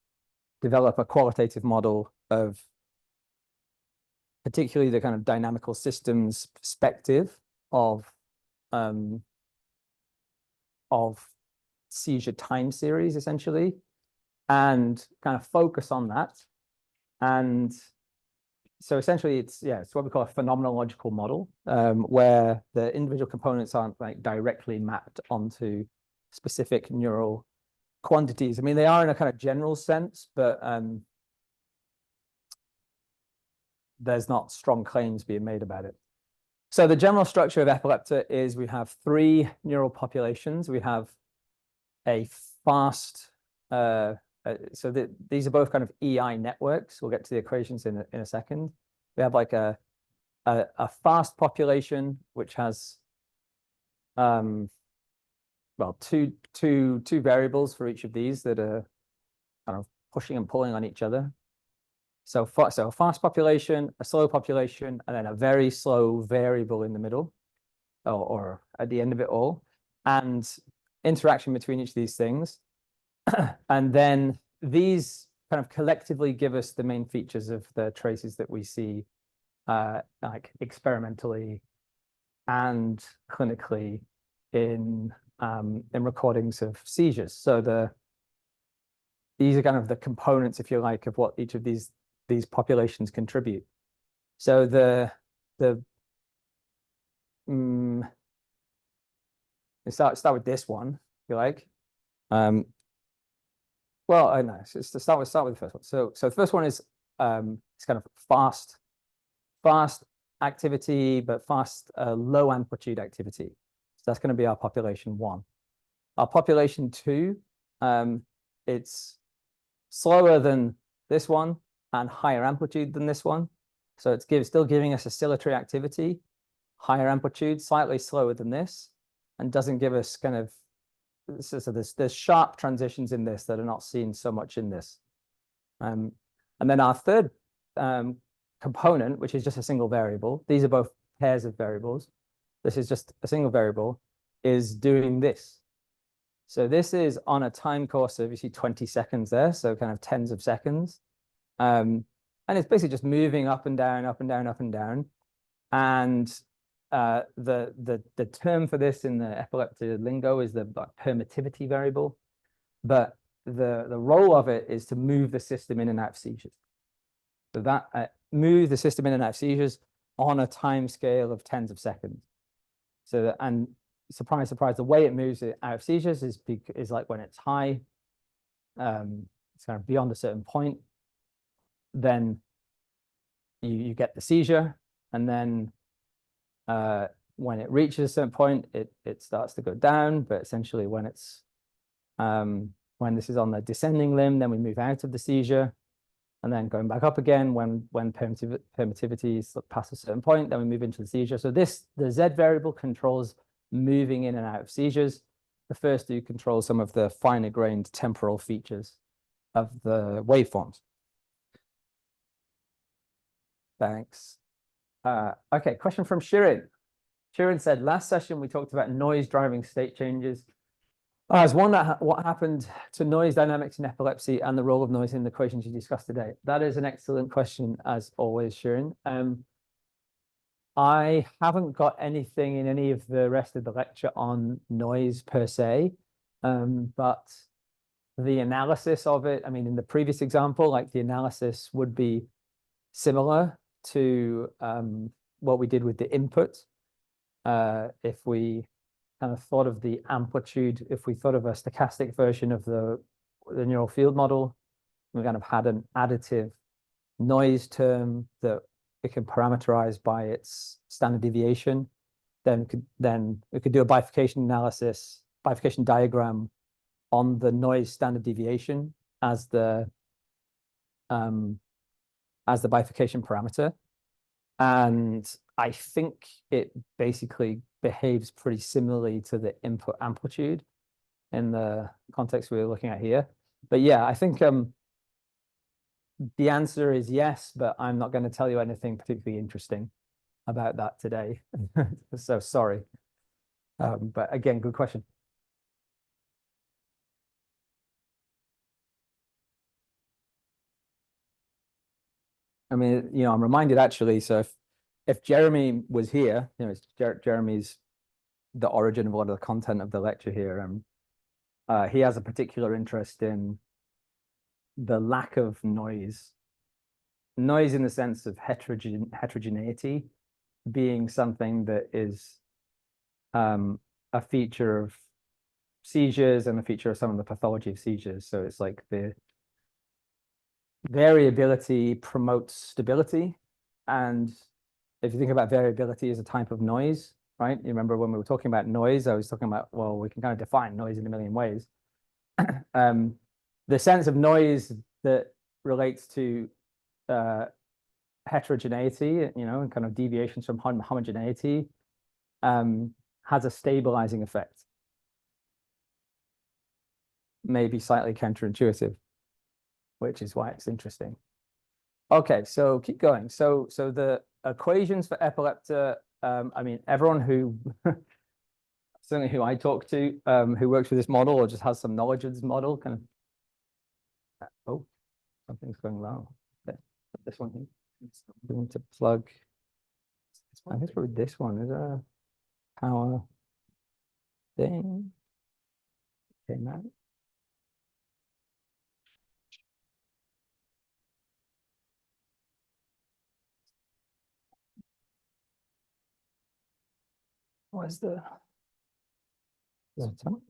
develop a qualitative model of particularly the kind of dynamical systems perspective of seizure time series, essentially, and kind of focus on that. And so essentially it's what we call a phenomenological model, where the individual components aren't like directly mapped onto specific neural quantities. I mean, they are in a kind of general sense, but there's not strong claims being made about it. So the general structure of Epileptor is we have three neural populations. We have a fast, these are both kind of EI networks. We'll get to the equations in a second. We have like a fast population, which has two variables for each of these that are kind of pushing and pulling on each other. So a fast population, a slow population, and then a very slow variable in the middle, or at the end of it all, and interaction between each of these things. And then these kind of collectively give us the main features of the traces that we see like experimentally and clinically in recordings of seizures. So these are kind of the components, if you like, of what each of these populations contribute. So Let's start with this one, if you like. Well, I know. So start with the first one. So the first one is it's kind of fast activity, but fast low amplitude activity. So that's going to be our population 1. Our population 2, it's slower than this one and higher amplitude than this one. So it's still giving us oscillatory activity, higher amplitude, slightly slower than this, and doesn't give us kind of, so there's sharp transitions in this that are not seen so much in this. And then our third component, which is just a single variable, these are both pairs of variables. This is just a single variable, is doing this. So this is on a time course of, you see 20 seconds there, so kind of tens of seconds. And it's basically just moving up and down, up and down, up and down. And the term for this in the epileptic lingo is the permittivity variable. But the role of it is to move the system in and out of seizures. So that move the system in and out of seizures on a time scale of tens of seconds. So that, and surprise, surprise, the way it moves it out of seizures is like when it's high, it's kind of beyond a certain point, then you get the seizure, and then when it reaches a certain point, it starts to go down. But essentially, when this is on the descending limb, then we move out of the seizure, and then going back up again when permittivity is past a certain point, then we move into the seizure. So the Z variable controls moving in and out of seizures. The first two control some of the finer grained temporal features of the waveforms. Thanks. Okay, question from Shirin. Shirin said, last session we talked about noise driving state changes. I was wondering what happened to noise dynamics in epilepsy and the role of noise in the equations you discussed today. That is an excellent question, as always, Shirin. I haven't got anything in any of the rest of the lecture on noise per se, but the analysis of it, I mean, in the previous example, like the analysis would be similar to what we did with the input. If we kind of thought of the amplitude, if we thought of a stochastic version of the neural field model, we kind of had an additive noise term that we can parameterize by its standard deviation, then we could do a bifurcation analysis, bifurcation diagram on the noise standard deviation as the bifurcation parameter. And I think it basically behaves pretty similarly to the input amplitude in the context we were looking at here. But yeah, I think the answer is yes, but I'm not going to tell you anything particularly interesting about that today. So sorry. But again, good question. I mean, I'm reminded actually, so if Jeremie was here, Jeremie's the origin of a lot of the content of the lecture here. He has a particular interest in the lack of noise in the sense of heterogeneity being something that is a feature of seizures and a feature of some of the pathology of seizures. So it's like the variability promotes stability. And if you think about variability as a type of noise, right? You remember when we were talking about noise, I was talking about, well, we can kind of define noise in a million ways. The sense of noise that relates to heterogeneity, and kind of deviations from homogeneity, has a stabilizing effect. Maybe slightly counterintuitive, which is why it's interesting. Okay, so keep going. So the equations for epilepta, I mean, everyone who certainly who I talk to, who works with this model or just has some knowledge of this model, kind of, oh, something's going wrong. Okay, put this one here. We want to plug. I think it's probably this one. Is a power thing. Okay, now. Where's the This one.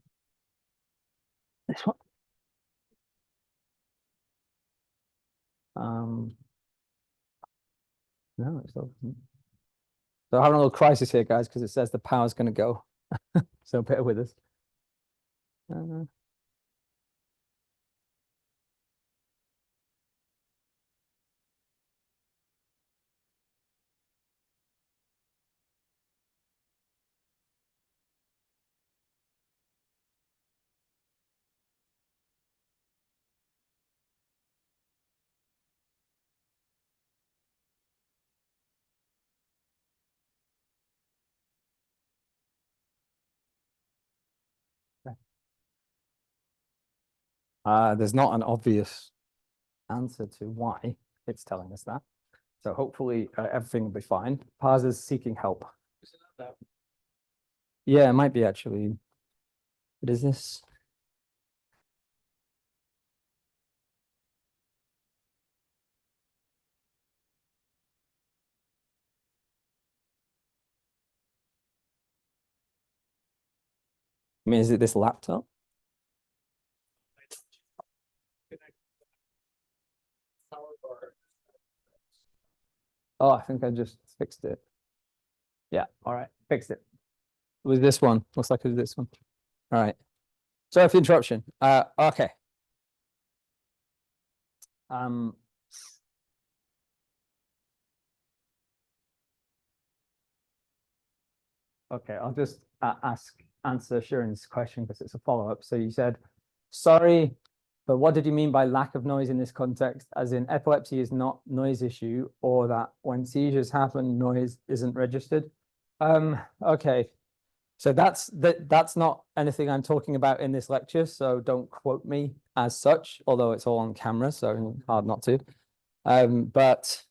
No, it's not. So having a little crisis here, guys, because it says the power's going to go. So bear with us. There's not an obvious answer to why it's telling us that. So hopefully everything will be fine. Pars is seeking help. Yeah, it might be actually. What is this? I mean, is it this laptop? Oh, I think I just fixed it. Yeah, all right, fixed it. It was this one. Looks like it was this one. All right. Sorry for the interruption. Okay. Okay, I'll just answer Sharon's question because it's a follow-up. So you said, sorry, but what did you mean by lack of noise in this context? As in epilepsy is not noise issue, or that when seizures happen, noise isn't registered? Okay. So that's not anything I'm talking about in this lecture, so don't quote me as such, although it's all on camera, so hard not to. But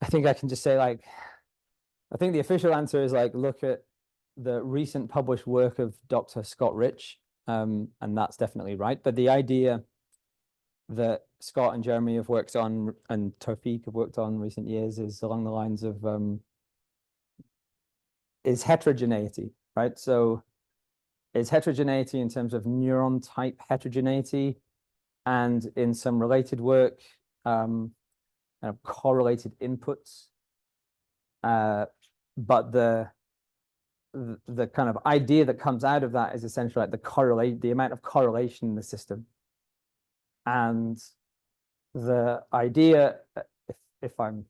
I think I can just say, like, I think the official answer is, like, look at the recent published work of Dr. Scott Rich, and that's definitely right. But the idea that Scott and Jeremie have worked on and Tawfiq have worked on in recent years is along the lines of is heterogeneity, right? So is heterogeneity in terms of neuron type heterogeneity, and in some related work, kind of correlated inputs. But the kind of idea that comes out of that is essentially like the amount of correlation in the system. And the idea, if I'm,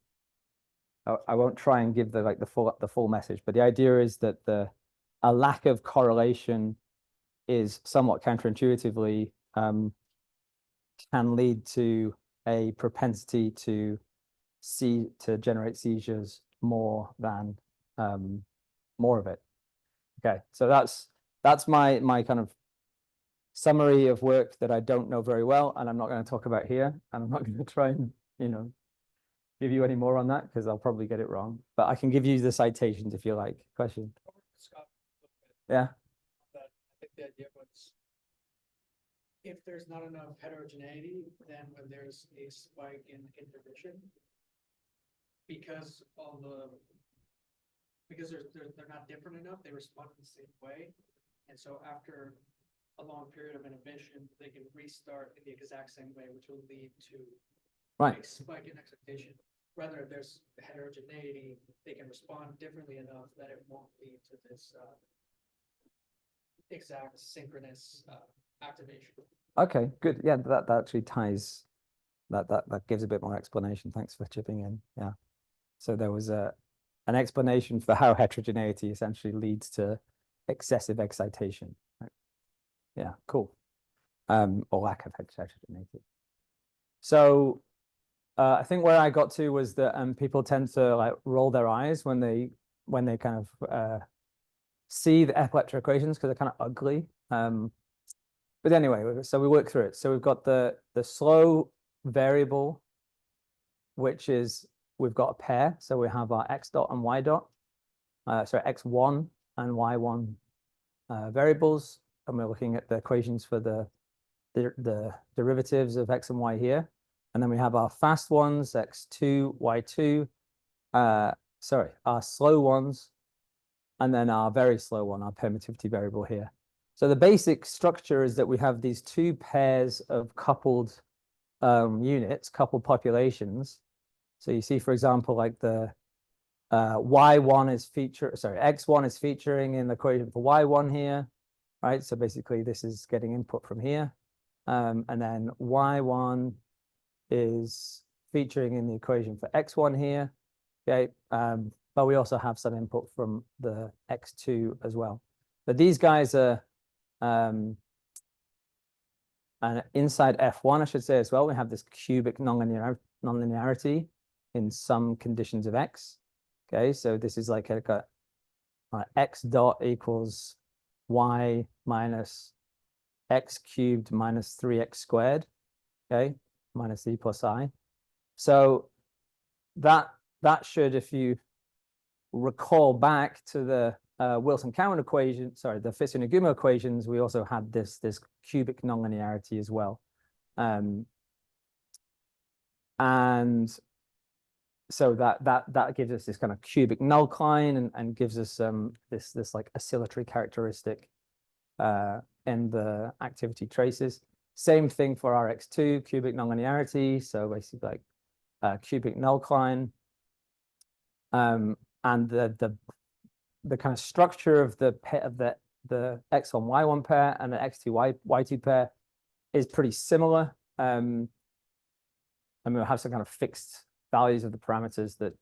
I won't try and give the full message, but the idea is that a lack of correlation is somewhat counterintuitively can lead to a propensity to generate seizures more than more of it. Okay, so that's my kind of summary of work that I don't know very well, and I'm not going to talk about here, and I'm not going to try and give you any more on that because I'll probably get it wrong. But I can give you the citations if you like. Question. Yeah. I think the idea was if there's not enough heterogeneity, then when there's a spike in inhibition, because they're not different enough, they respond in the same way. And so after a long period of inhibition, they can restart in the exact same way, which will lead to a spike in excitation. Rather, if there's heterogeneity, they can respond differently enough that it won't lead to this exact synchronous activation. Okay, good. Yeah, that actually ties. That gives a bit more explanation. Thanks for chipping in. Yeah. So there was an explanation for how heterogeneity essentially leads to excessive excitation. Right? Yeah, cool. Or lack of heterogeneity. So I think where I got to was that people tend to like roll their eyes when they kind of see the epileptic equations because they're kind of ugly. But anyway, so we work through it. So we've got the slow variable, which is we've got a pair. So we have our x dot and y dot. Sorry, x1 and y1 variables, and we're looking at the equations for the derivatives of x and y here. And then we have our fast ones, x2, y2. Sorry, our slow ones, and then our very slow one, our permittivity variable here. So the basic structure is that we have these two pairs of coupled units, coupled populations. So you see, for example, like the y1 is x1 is featuring in the equation for y1 here, right? So basically this is getting input from here. And then y1 is featuring in the equation for x1 here, okay? But we also have some input from the x2 as well. But these guys are, and inside F1, I should say as well, we have this cubic nonlinearity in some conditions of x. Okay, so this is like a x dot equals y minus x cubed minus 3x squared, okay, minus e plus I. So that should, if you recall back to the Wilson-Cowan equation, sorry, the Fitts-Nagumo equations, we also had this cubic nonlinearity as well. And so that gives us this kind of cubic nullcline and gives us this like oscillatory characteristic in the activity traces. Same thing for Rx2, cubic nonlinearity. So basically like cubic nullcline. And the kind of structure of the x1 y1 pair and the x2 y2 pair is pretty similar. And we'll have some kind of fixed values of the parameters that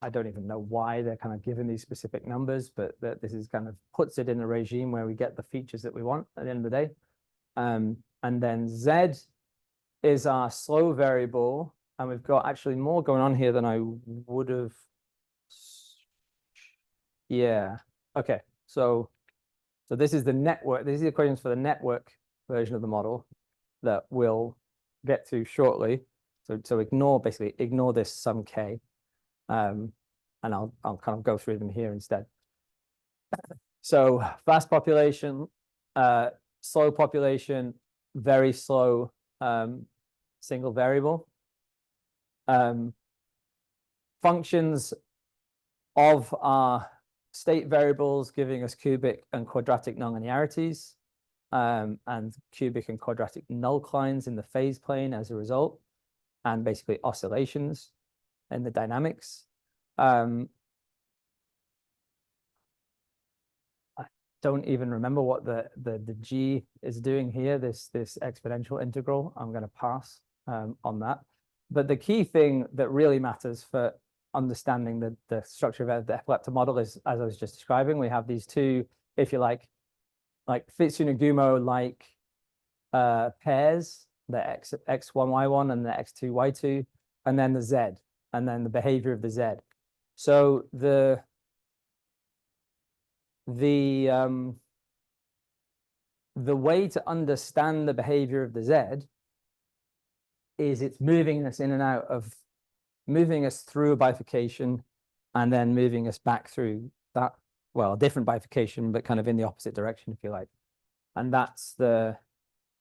I don't even know why they're kind of given these specific numbers, but this is kind of puts it in a regime where we get the features that we want at the end of the day. And then Z is our slow variable, and we've got actually more going on here than I would have. Yeah. Okay. So this is the network. These are the equations for the network version of the model that we'll get to shortly. So basically ignore this sum k, and I'll kind of go through them here instead. So fast population, slow population, very slow single variable. Functions of our state variables giving us cubic and quadratic nonlinearities, and cubic and quadratic nullclines in the phase plane as a result, and basically oscillations in the dynamics. I don't even remember what the G is doing here, this exponential integral. I'm going to pass on that. But the key thing that really matters for understanding the structure of the epileptic model is, as I was just describing, we have these two, if you like Fitts-Nagumo like pairs, the x1 y1 and the x2 y2, and then the Z, and then the behavior of the Z. So the way to understand the behavior of the Z is it's moving us in and out of, moving us through a bifurcation and then moving us back through that, well, a different bifurcation, but kind of in the opposite direction, if you like. And that's the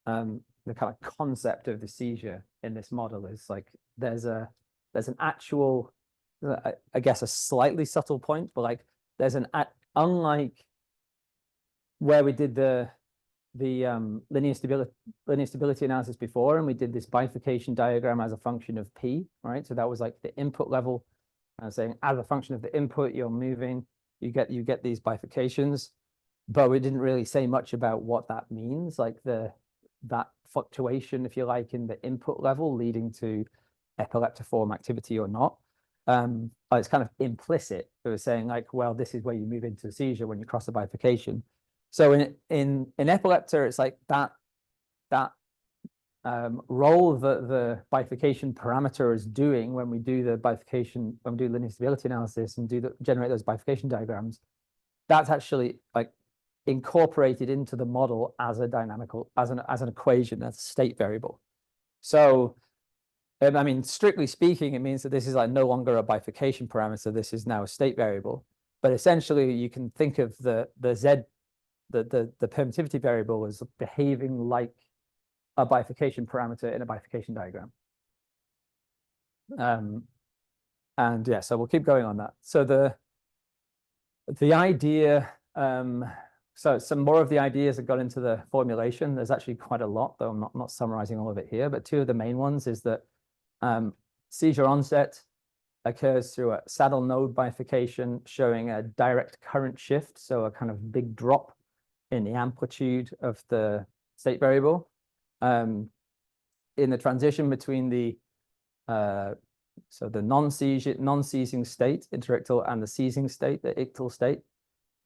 kind of concept of the seizure in this model is like there's an actual, I guess, a slightly subtle point, but like there's unlike where we did the linear stability analysis before, and we did this bifurcation diagram as a function of P, right? So that was like the input level. I was saying as a function of the input, you're moving, you get these bifurcations, but we didn't really say much about what that means, like that fluctuation, if you like, in the input level leading to epileptiform activity or not. It's kind of implicit. It was saying like, well, this is where you move into seizure when you cross the bifurcation. So in epileptor, it's like that role that the bifurcation parameter is doing when we do the bifurcation, when we do linear stability analysis and generate those bifurcation diagrams, that's actually like incorporated into the model as a dynamical, as an equation, as a state variable. So I mean, strictly speaking, it means that this is like no longer a bifurcation parameter. This is now a state variable. But essentially, you can think of the Z, the permittivity variable as behaving like a bifurcation parameter in a bifurcation diagram. And yeah, so we'll keep going on that. So the idea, so some more of the ideas that got into the formulation, there's actually quite a lot, though I'm not summarizing all of it here, but two of the main ones is that seizure onset occurs through a saddle node bifurcation showing a direct current shift, so a kind of big drop in the amplitude of the state variable. In the transition between the so the non-seizing state, interictal, and the seizing state, the ictal state.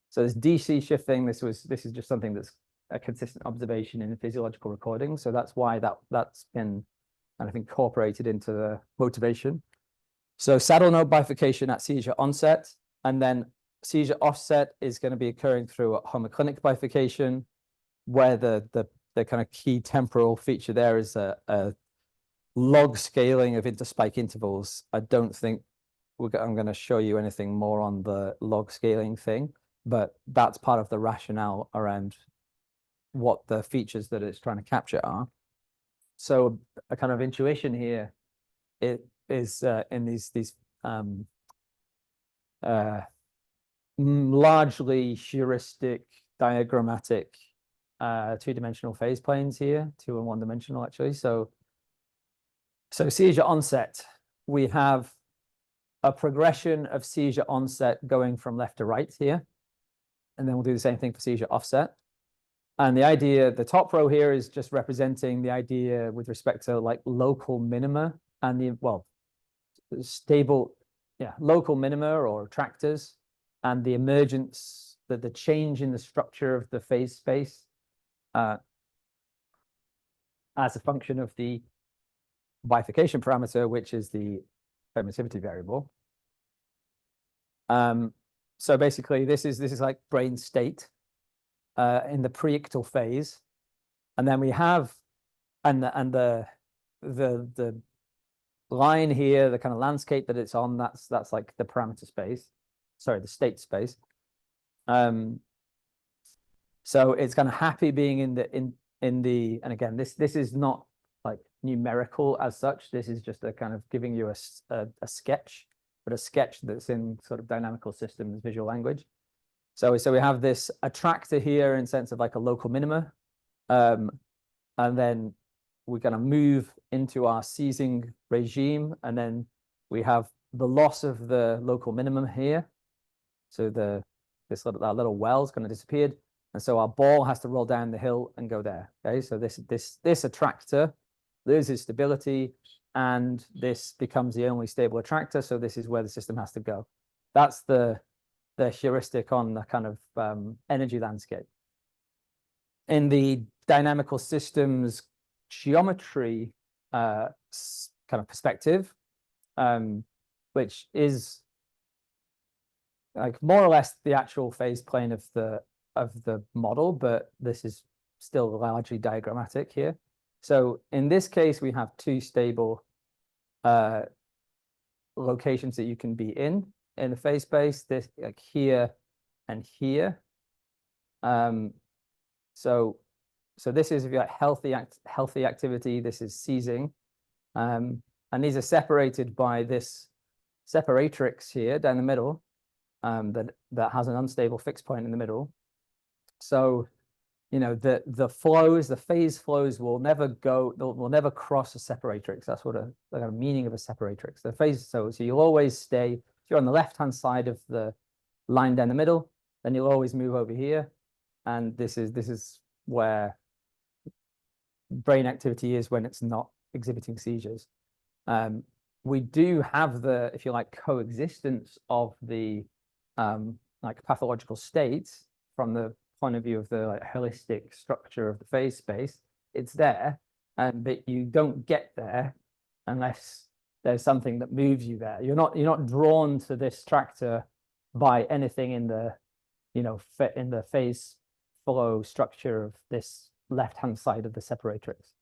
So this DC shifting, this is just something that's a consistent observation in the physiological recording. So that's why that's been kind of incorporated into the motivation. So saddle node bifurcation at seizure onset, and then seizure offset is going to be occurring through a homoclinic bifurcation, where the kind of key temporal feature there is a log scaling of interspike intervals. I don't think I'm going to show you anything more on the log scaling thing, but that's part of the rationale around what the features that it's trying to capture are. So a kind of intuition here, it is in these largely heuristic diagrammatic two-dimensional phase planes here, 2 and 1-dimensional actually. So seizure onset, we have a progression of seizure onset going from left to right here, and then we'll do the same thing for seizure offset. And the idea, the top row here is just representing the idea with respect to like local minima and the, well, stable, local minima or attractors, and the emergence, the change in the structure of the phase space as a function of the bifurcation parameter, which is the permittivity variable. So basically, this is like brain state in the preictal phase, and then we have the line here, the kind of landscape that it's on, that's like the parameter space, sorry, the state space. So it's kind of happy being in the and again, this is not like numerical as such. This is just a kind of giving you a sketch, but a sketch that's in sort of dynamical systems, visual language. So we have this attractor here in sense of like a local minima, and then we're going to move into our seizing regime, and then we have the loss of the local minimum here. So that little well is going to disappear, and so our ball has to roll down the hill and go there. Okay, so this attractor loses stability, and this becomes the only stable attractor. So this is where the system has to go. That's the heuristic on the kind of energy landscape. In the dynamical systems geometry kind of perspective, which is like more or less the actual phase plane of the model, but this is still largely diagrammatic here. So in this case, we have two stable locations that you can be in the phase space, this like here and here. So this is if you like healthy activity, this is seizing, and these are separated by this separatrix here down the middle, that has an unstable fixed point in the middle. So the flows, the phase flows will never cross a separatrix. That's what the meaning of a separatrix. The phase, so you'll always stay, if you're on the left-hand side of the line down the middle, then you'll always move over here, and this is where brain activity is when it's not exhibiting seizures. We do have the, if you like, coexistence of the like pathological states from the point of view of the like holistic structure of the phase space. It's there, but you don't get there unless there's something that moves you there. You're not drawn to this tractor by anything in the in the phase flow structure of this left-hand side of the separatrix.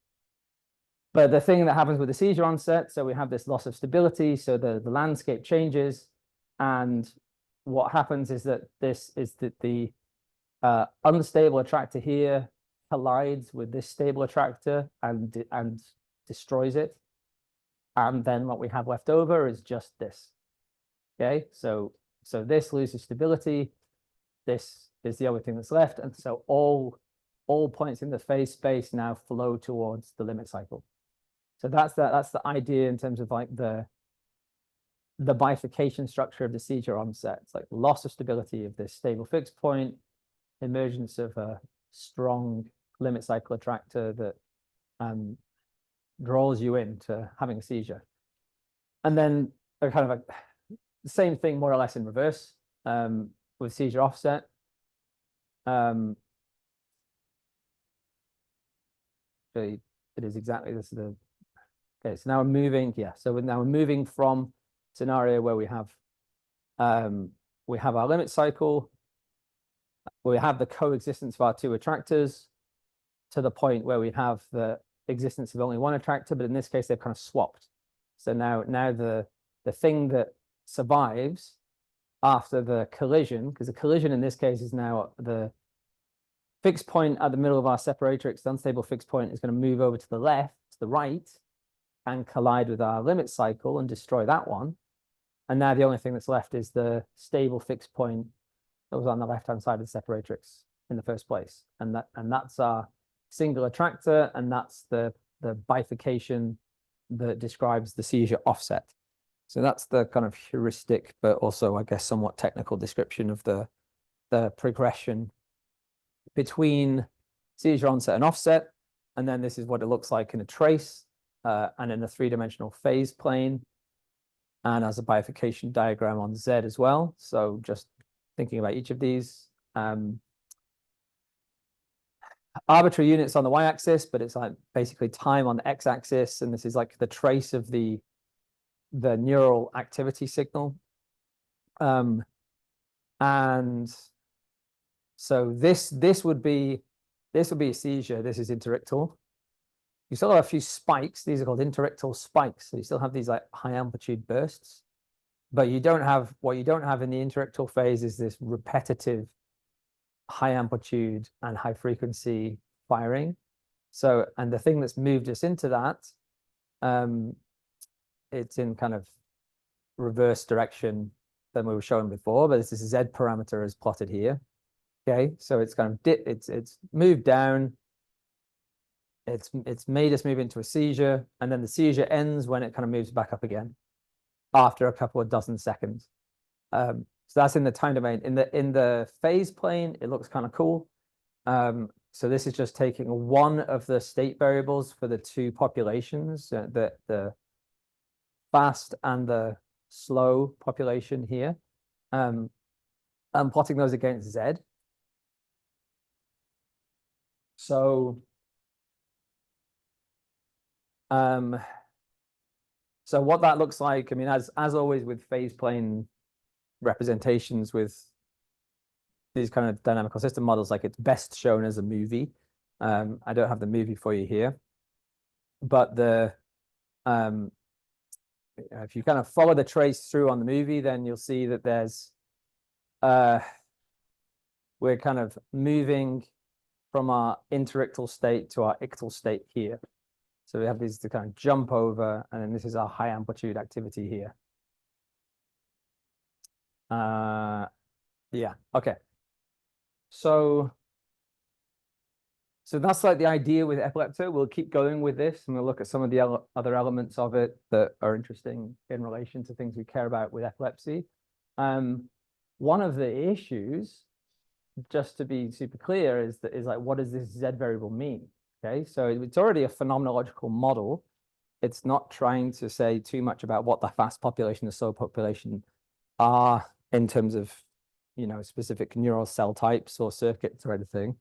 But the thing that happens with the seizure onset, so we have this loss of stability, so the landscape changes, and what happens is that the unstable attractor here collides with this stable attractor and destroys it, and then what we have left over is just this. Okay, so this loses stability, this is the only thing that's left. And so all points in the phase space now flow towards the limit cycle. So that's the idea in terms of like the bifurcation structure of the seizure onset. It's like loss of stability of this stable fixed point, emergence of a strong limit cycle attractor that draws you into having a seizure. And then a kind of the same thing more or less in reverse with seizure offset. It is exactly this. Okay, so now we're moving. Yeah, so now we're moving from scenario where we have our limit cycle, where we have the coexistence of our two attractors, to the point where we have the existence of only one attractor, but in this case they've kind of swapped. So now the thing that survives after the collision, because the collision in this case is now the fixed point at the middle of our separatrix, the unstable fixed point is going to move over to the left, to the right, and collide with our limit cycle and destroy that one. And now the only thing that's left is the stable fixed point that was on the left-hand side of the separatrix in the first place. And that's our single attractor, and that's the bifurcation that describes the seizure offset. So that's the kind of heuristic, but also, I guess, somewhat technical description of the progression between seizure onset and offset. And then this is what it looks like in a trace and in a three-dimensional phase plane, and as a bifurcation diagram on Z as well. So just thinking about each of these. Arbitrary units on the y-axis, but it's like basically time on the x-axis, and this is like the trace of the neural activity signal. And so this would be a seizure. This is interictal. You still have a few spikes. These are called interictal spikes. So you still have these like high amplitude bursts, but you don't have what you don't have in the interictal phase is this repetitive high amplitude and high frequency firing. So, and the thing that's moved us into that, it's in kind of reverse direction than we were showing before, but this is a Z parameter as plotted here. Okay, so it's kind of it's moved down. It's made us move into a seizure, and then the seizure ends when it kind of moves back up again after a couple of dozen seconds. So that's in the time domain. In the phase plane, it looks kind of cool. So this is just taking one of the state variables for the two populations, the fast and the slow population here. I'm plotting those against Z. So so what that looks like, I mean, as always with phase plane representations with these kind of dynamical system models, like it's best shown as a movie. I don't have the movie for you here, but if you kind of follow the trace through on the movie, then you'll see that there's we're kind of moving from our interictal state to our ictal state here. So we have these to kind of jump over, and then this is our high amplitude activity here. Yeah, okay. So that's like the idea with epilepto. We'll keep going with this, and we'll look at some of the other elements of it that are interesting in relation to things we care about with epilepsy. One of the issues, just to be super clear, is like, what does this Z variable mean? Okay, so it's already a phenomenological model. It's not trying to say too much about what the fast population, the slow population are in terms of, you know, specific neural cell types or circuits or anything.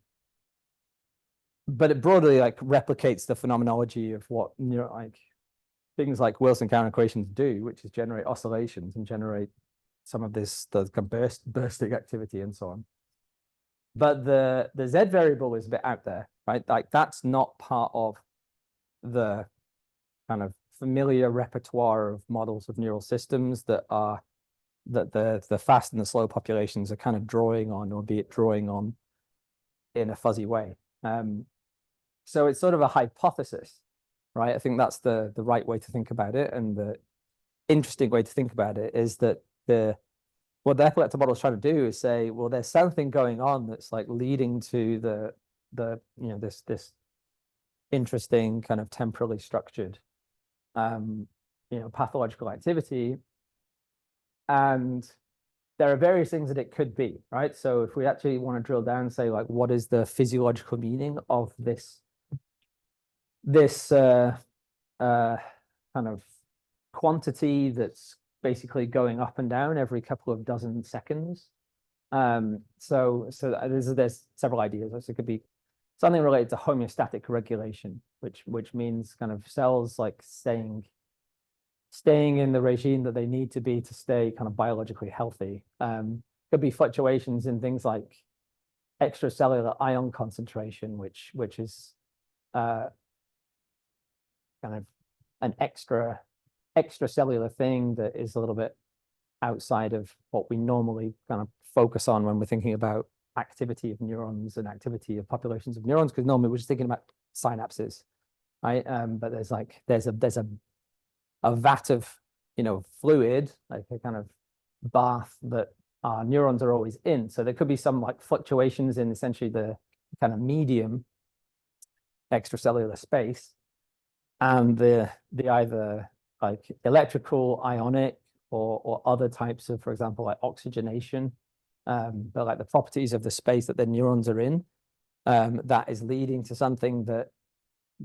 But it broadly like replicates the phenomenology of what things like Wilson-Cowan equations do, which is generate oscillations and generate some of this bursting activity and so on. But the Z variable is a bit out there, right? Like that's not part of the kind of familiar repertoire of models of neural systems that the fast and the slow populations are kind of drawing on, albeit drawing on in a fuzzy way. So it's sort of a hypothesis, right? I think that's the right way to think about it. And the interesting way to think about it is that what the epileptic model is trying to do is say, well, there's something going on that's like leading to this interesting kind of temporally structured pathological activity. And there are various things that it could be, right? So if we actually want to drill down and say, like, what is the physiological meaning of this kind of quantity that's basically going up and down every couple of dozen seconds. So there's several ideas. So it could be something related to homeostatic regulation, which means kind of cells like staying in the regime that they need to be to stay kind of biologically healthy. Could be fluctuations in things like extracellular ion concentration, which is kind of an extracellular thing that is a little bit outside of what we normally kind of focus on when we're thinking about activity of neurons and activity of populations of neurons, because normally we're just thinking about synapses, right? But there's a vat of fluid, like a kind of bath that our neurons are always in. So there could be some like fluctuations in essentially the kind of medium extracellular space, and the either like electrical, ionic, or other types of, for example, like oxygenation, but like the properties of the space that the neurons are in, that is leading to something that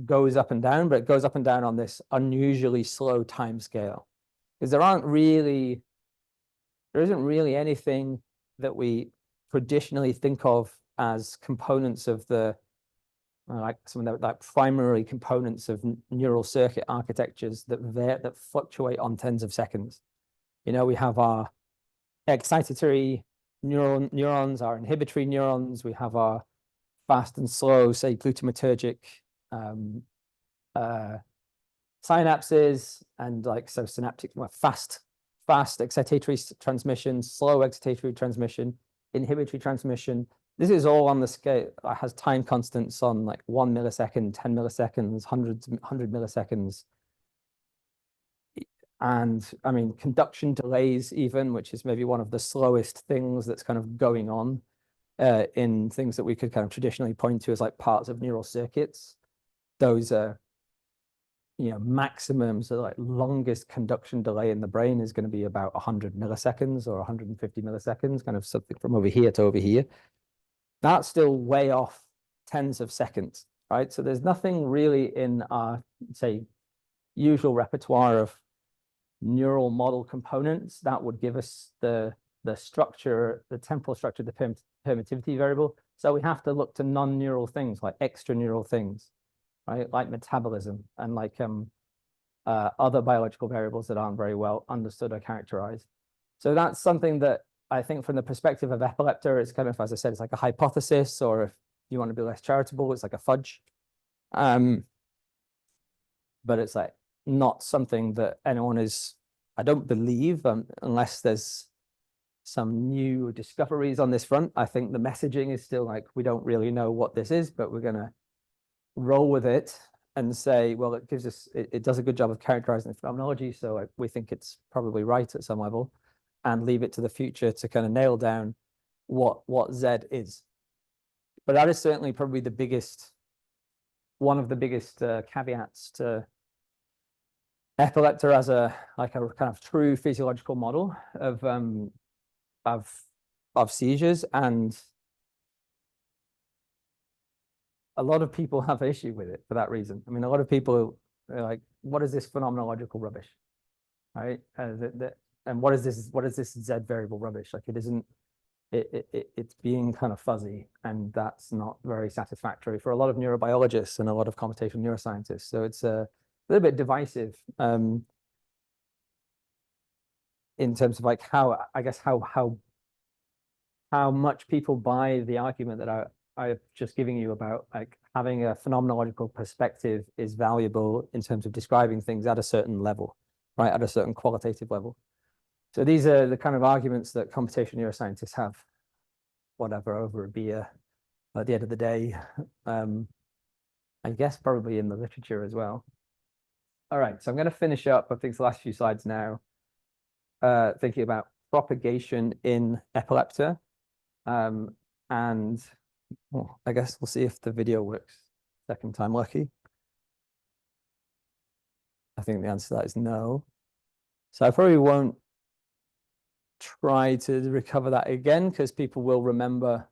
goes up and down, but it goes up and down on this unusually slow time scale. Because there isn't really anything that we traditionally think of as components of the like some of the like primary components of neural circuit architectures that fluctuate on tens of seconds. We have our excitatory neurons, our inhibitory neurons. We have our fast and slow, say, glutamatergic synapses, and like so synaptic, fast excitatory transmission, slow excitatory transmission, inhibitory transmission. This is all on the scale, has time constants on like 1 millisecond, 10 milliseconds, 100 milliseconds. And I mean, conduction delays even, which is maybe one of the slowest things that's kind of going on in things that we could kind of traditionally point to as like parts of neural circuits. Those are, maximum, so like longest conduction delay in the brain is going to be about 100 milliseconds or 150 milliseconds, kind of something from over here to over here. That's still way off tens of seconds, right? So there's nothing really in our, say, usual repertoire of neural model components that would give us the structure, the temporal structure, the permittivity variable. So we have to look to non-neural things like extraneural things, right? Like metabolism and like other biological variables that aren't very well understood or characterized. So that's something that I think from the perspective of epileptor, it's kind of, as I said, it's like a hypothesis, or if you want to be less charitable, it's like a fudge. But it's like not something that anyone is, I don't believe, unless there's some new discoveries on this front. I think the messaging is still like, we don't really know what this is, but we're going to roll with it and say, well, it gives us, it does a good job of characterizing the phenomenology. So we think it's probably right at some level, and leave it to the future to kind of nail down what Z is. But that is certainly probably the biggest, one of the biggest caveats to epileptor as a kind of true physiological model of seizures. And a lot of people have an issue with it for that reason. I mean, a lot of people are like, what is this phenomenological rubbish, right? And what is this Z variable rubbish? Like, it isn't, it's being kind of fuzzy, and that's not very satisfactory for a lot of neurobiologists and a lot of computational neuroscientists. So it's a little bit divisive in terms of like how, I guess, how much people buy the argument that I've just giving you about like having a phenomenological perspective is valuable in terms of describing things at a certain level, right? At a certain qualitative level. So these are the kind of arguments that computational neuroscientists have, whatever, over a beer at the end of the day. I guess probably in the literature as well. All right, so I'm going to finish up, I think, the last few slides now, thinking about propagation in epilepta. And well, I guess we'll see if the video works. Second time lucky. I think the answer to that is no. So I probably won't try to recover that again because people will remember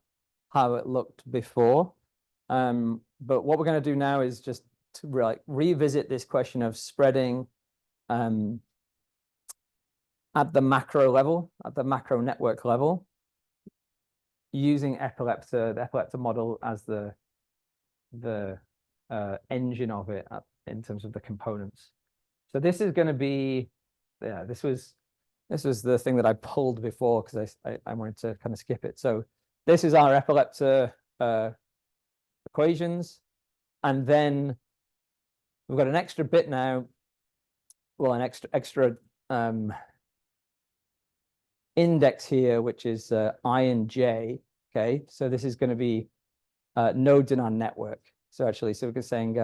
how it looked before. But what we're going to do now is just to revisit this question of spreading at the macro level, at the macro network level, using epilepta, the epilepta model as the engine of it in terms of the components. So this is going to be, yeah, this was the thing that I pulled before because I wanted to kind of skip it. So this is our epilepta equations, and then we've got an extra bit now. Well, an extra index here, which is I and J. Okay, so this is going to be nodes in our network. So actually, so we're saying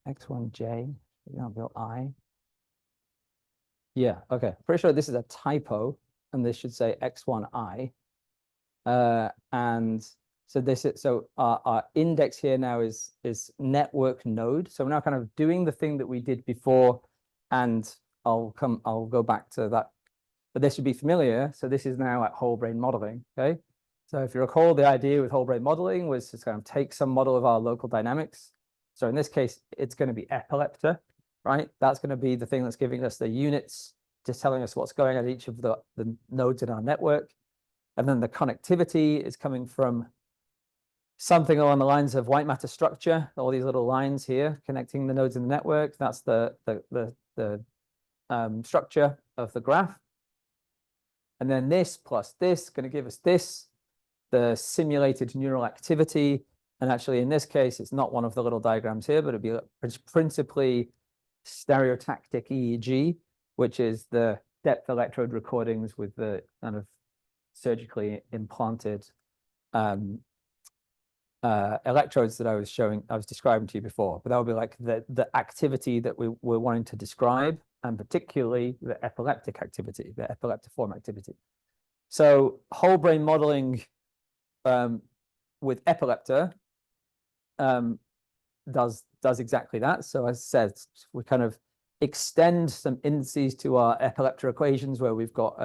X1J, I. Yeah, okay. Pretty sure this is a typo, and this should say X1I. And so this is our index here now is network node. So we're now kind of doing the thing that we did before, and I'll go back to that. But this should be familiar. So this is now at whole brain modeling. Okay. So if you recall, the idea with whole brain modeling was to kind of take some model of our local dynamics. So in this case, it's going to be epilepta, right? That's going to be the thing that's giving us the units, just telling us what's going on at each of the nodes in our network. And then the connectivity is coming from something along the lines of white matter structure, all these little lines here connecting the nodes in the network. That's the structure of the graph. And then this plus this is going to give us this, the simulated neural activity. And actually, in this case, it's not one of the little diagrams here, but it'd be principally stereotactic EEG, which is the depth electrode recordings with the kind of surgically implanted electrodes that I was describing to you before. But that would be like the activity that we're wanting to describe, and particularly the epileptic activity, the epileptiform activity. So whole brain modeling with epilepta does exactly that. So as I said, we kind of extend some indices to our epilepta equations where we've got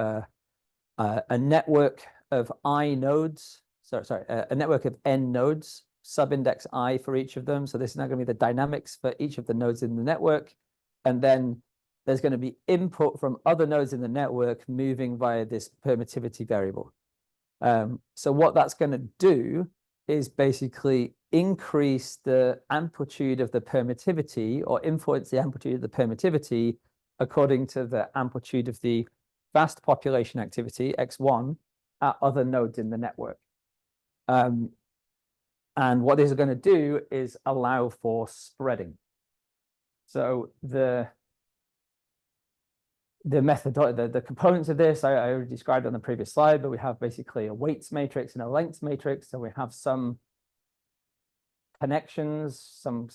a network of I nodes, a network of N nodes, subindex I for each of them. So this is now going to be the dynamics for each of the nodes in the network. And then there's going to be input from other nodes in the network moving via this permittivity variable. So what that's going to do is basically increase the amplitude of the permittivity or influence the amplitude of the permittivity according to the amplitude of the vast population activity, X1, at other nodes in the network. And what this is going to do is allow for spreading. So the components of this, I already described on the previous slide, but we have basically a weights matrix and a lengths matrix. So we have some connections, some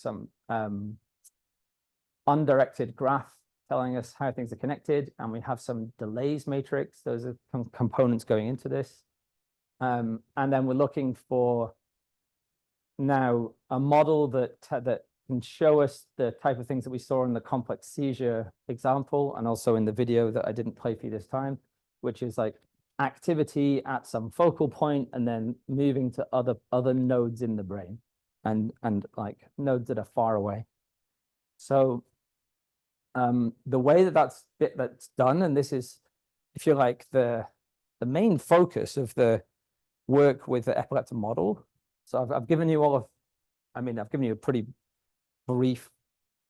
undirected graph telling us how things are connected, and we have some delays matrix. Those are some components going into this. And then we're looking for now a model that can show us the type of things that we saw in the complex seizure example, and also in the video that I didn't play for you this time, which is like activity at some focal point and then moving to other nodes in the brain and like nodes that are far away. So the way that's done, and this is, if you like, the main focus of the work with the epileptic model. So I've given you I've given you a pretty brief,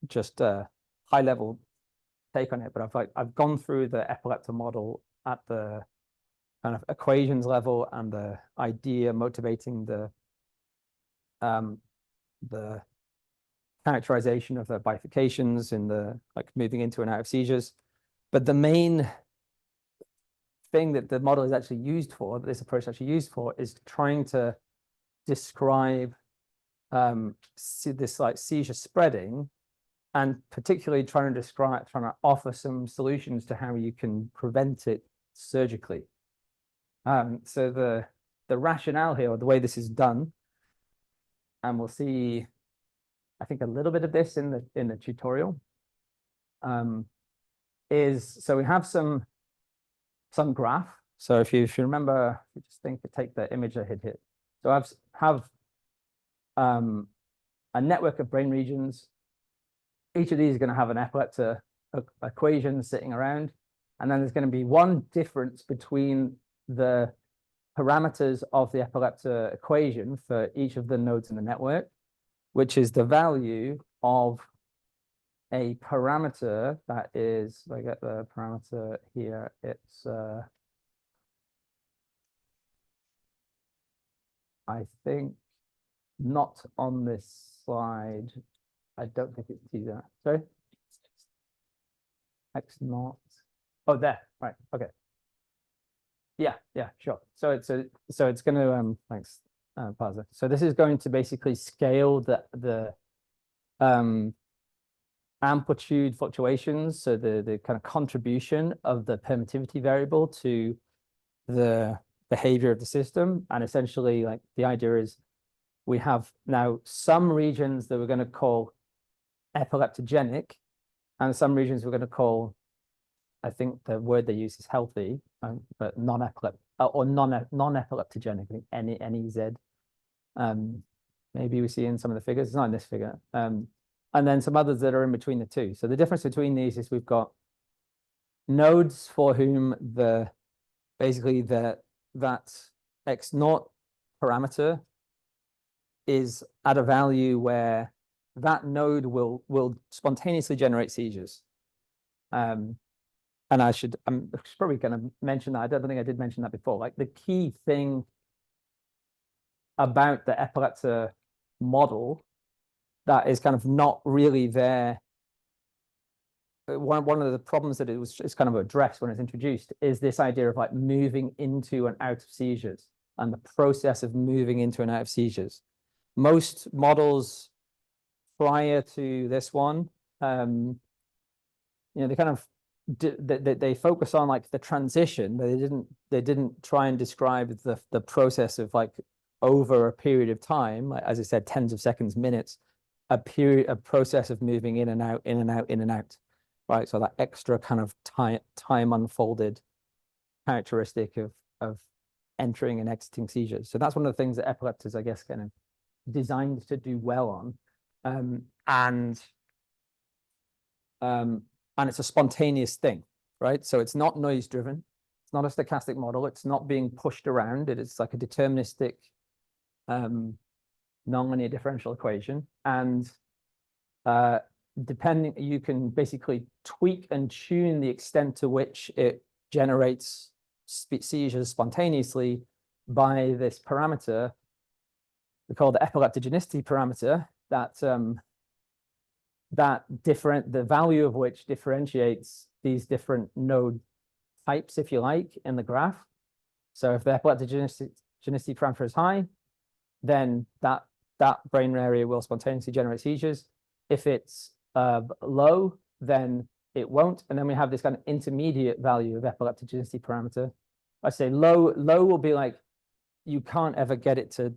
just high level take on it, but I've gone through the epileptic model at the kind of equations level and the idea motivating the characterization of the bifurcations in the moving into and out of seizures. But the main thing that the model is actually used for, that this approach is actually used for, is trying to describe this seizure spreading and particularly trying to offer some solutions to how you can prevent it surgically. So the rationale here, or the way this is done, and we'll see, I think, a little bit of this in the tutorial, is so we have some graph. So if you remember, you just take the image I had hit. So I have a network of brain regions. Each of these is going to have an epileptic equation sitting around, and then there's going to be one difference between the parameters of the epileptic equation for each of the nodes in the network, which is the value of a parameter that is, if I get the parameter here, it's I think not on this slide. I don't think it's T that. Sorry? X naught. Oh, there. Right. Okay. Yeah, sure. So it's going to thanks, Parza. So this is going to basically scale the amplitude fluctuations, so the kind of contribution of the permittivity variable to the behavior of the system. And essentially, like, the idea is we have now some regions that we're going to call epileptogenic, and some regions we're going to call, I think the word they use is healthy, but non-epileptogenic, or non-epileptogenic, I think NEZ. Maybe we see in some of the figures. It's not in this figure. And then some others that are in between the two. So the difference between these is we've got nodes for whom basically that X naught parameter is at a value where that node will spontaneously generate seizures. And I'm probably going to mention that. I don't think I did mention that before. Like, the key thing about the epileptic model that is kind of not really there. One of the problems that it's kind of addressed when it's introduced is this idea of, like, moving into and out of seizures, and the process of moving into and out of seizures. Most models prior to this one, they kind of they focus on, like, the transition, but they didn't try and describe the process of, like, over a period of time, like, as I said, tens of seconds, minutes, a process of moving in and out, in and out, in and out, right? So that extra kind of time unfolded characteristic of entering and exiting seizures. So that's one of the things that epileptics, I guess, kind of designed to do well on, and it's a spontaneous thing, right? So it's not noise driven. It's not a stochastic model. It's not being pushed around. It's like a deterministic nonlinear differential equation. And you can basically tweak and tune the extent to which it generates seizures spontaneously by this parameter we call the epileptogenicity parameter, the value of which differentiates these different node types, if you like, in the graph. So if the epileptogenicity parameter is high, then that brain area will spontaneously generate seizures. If it's low, then it won't. And then we have this kind of intermediate value of epileptogenicity parameter. I say low will be like, you can't ever get it to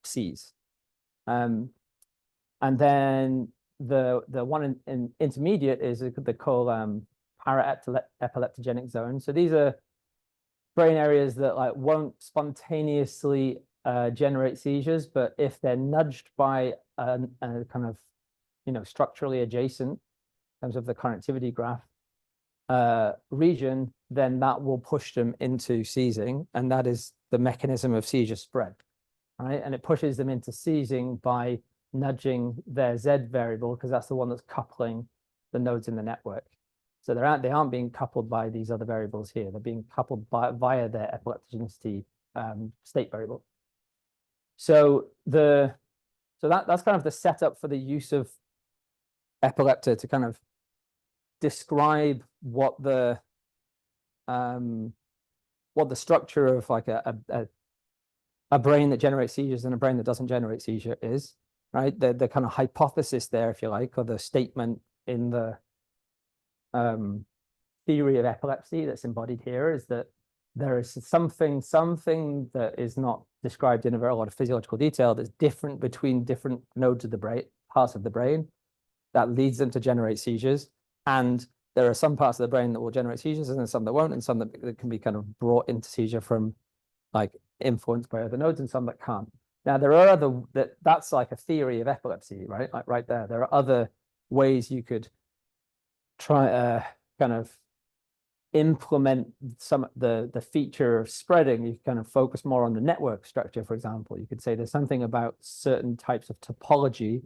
seize. And then the one in intermediate is they call para-epileptogenic zone. So these are brain areas that, like, won't spontaneously generate seizures, but if they're nudged by a kind of, structurally adjacent in terms of the connectivity graph region, then that will push them into seizing, and that is the mechanism of seizure spread, right? And it pushes them into seizing by nudging their Z variable, because that's the one that's coupling the nodes in the network. So they aren't being coupled by these other variables here. They're being coupled via their epileptogenicity state variable. So that's kind of the setup for the use of epilepta to kind of describe what the structure of, like, a brain that generates seizures and a brain that doesn't generate seizure is. right? The kind of hypothesis there, if you like, or the statement in the theory of epilepsy that's embodied here is that there is something that is not described in a very lot of physiological detail that's different between different nodes of the brain, parts of the brain, that leads them to generate seizures. And there are some parts of the brain that will generate seizures and some that won't, and some that can be kind of brought into seizure from like influenced by other nodes, and some that can't. Now there are other that's like a theory of epilepsy, right? Like right there. There are other ways you could try kind of implement some the feature of spreading. You kind of focus more on the network structure, for example. You could say there's something about certain types of topology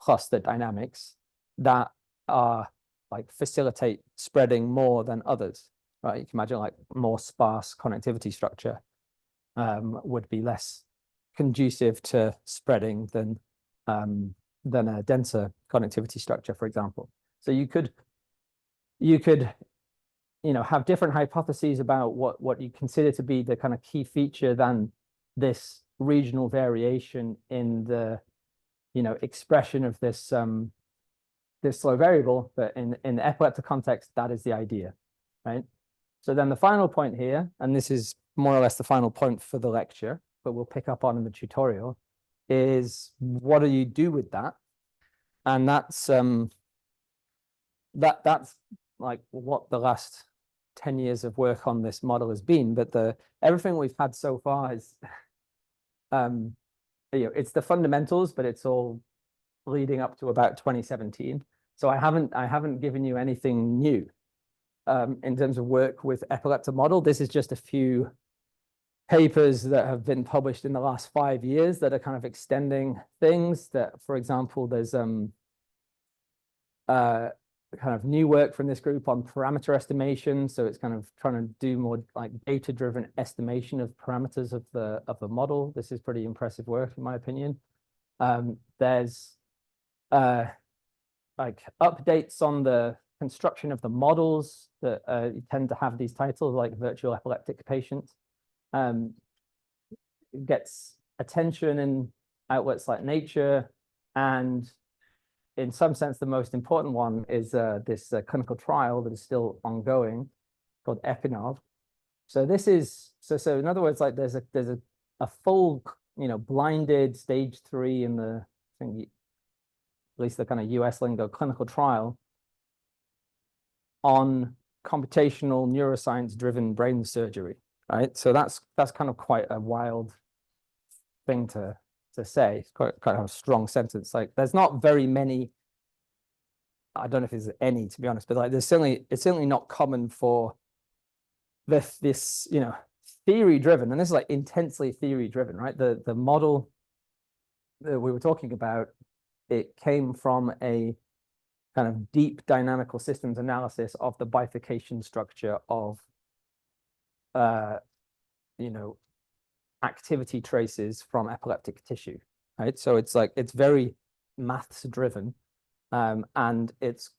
plus the dynamics that are like facilitate spreading more than others, right? You can imagine like more sparse connectivity structure would be less conducive to spreading than a denser connectivity structure, for example. So you could have different hypotheses about what you consider to be the kind of key feature than this regional variation in the expression of this this slow variable, but in the epileptic context, that is the idea, right? So then the final point here, and this is more or less the final point for the lecture, but we'll pick up on in the tutorial, is what do you do with that? And that's that's like what the last 10 years of work on this model has been. But everything we've had so far is it's the fundamentals, but it's all leading up to about 2017. So I haven't given you anything new in terms of work with epileptic model. This is just a few papers that have been published in the last 5 years that are kind of extending things. That, for example, there's kind of new work from this group on parameter estimation. So it's kind of trying to do more like data-driven estimation of parameters of the model. This is pretty impressive work, in my opinion. There's like updates on the construction of the models that tend to have these titles, like virtual epileptic patient. Gets attention in outlets like Nature, and in some sense, the most important one is this clinical trial that is still ongoing called Epinov. So this is so in other words, like there's a full blinded stage 3 in the I think at least the kind of US lingo clinical trial on computational neuroscience driven brain surgery, right? So that's kind of quite a wild thing to say. It's quite of a strong sentence. Like there's not very many, I don't know if there's any, to be honest, but like it's certainly not common for this theory driven, and this is like intensely theory driven, right? The model that we were talking about, it came from a kind of deep dynamical systems analysis of the bifurcation structure of activity traces from epileptic tissue, right? So it's very maths driven, and it's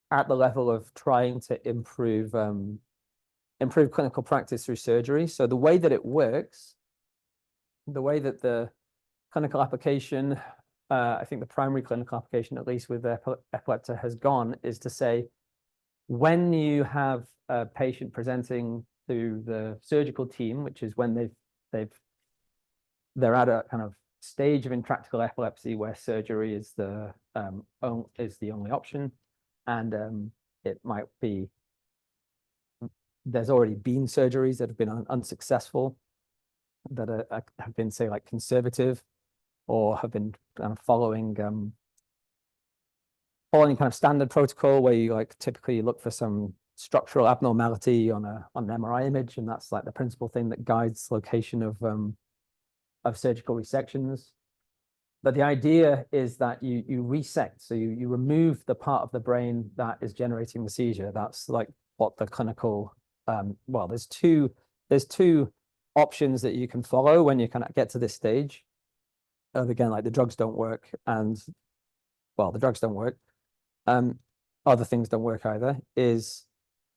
at the level of trying to improve clinical practice through surgery. So the way that it works, the way that the clinical application, I think the primary clinical application, at least with epilepsy, has gone, is to say, when you have a patient presenting to the surgical team, which is when they're at a kind of stage of intractable epilepsy where surgery is the only option, and it might be there's already been surgeries that have been unsuccessful, that have been, say, like conservative, or have been kind of following kind of standard protocol where you typically look for some structural abnormality on an MRI image, and that's like the principal thing that guides location of surgical resections. But the idea is that you resect, so you remove the part of the brain that is generating the seizure. That's like what the clinical well, there's two options that you can follow when you kind of get to this stage. Again, like the drugs don't work, and well, the drugs don't work. Other things don't work either. Is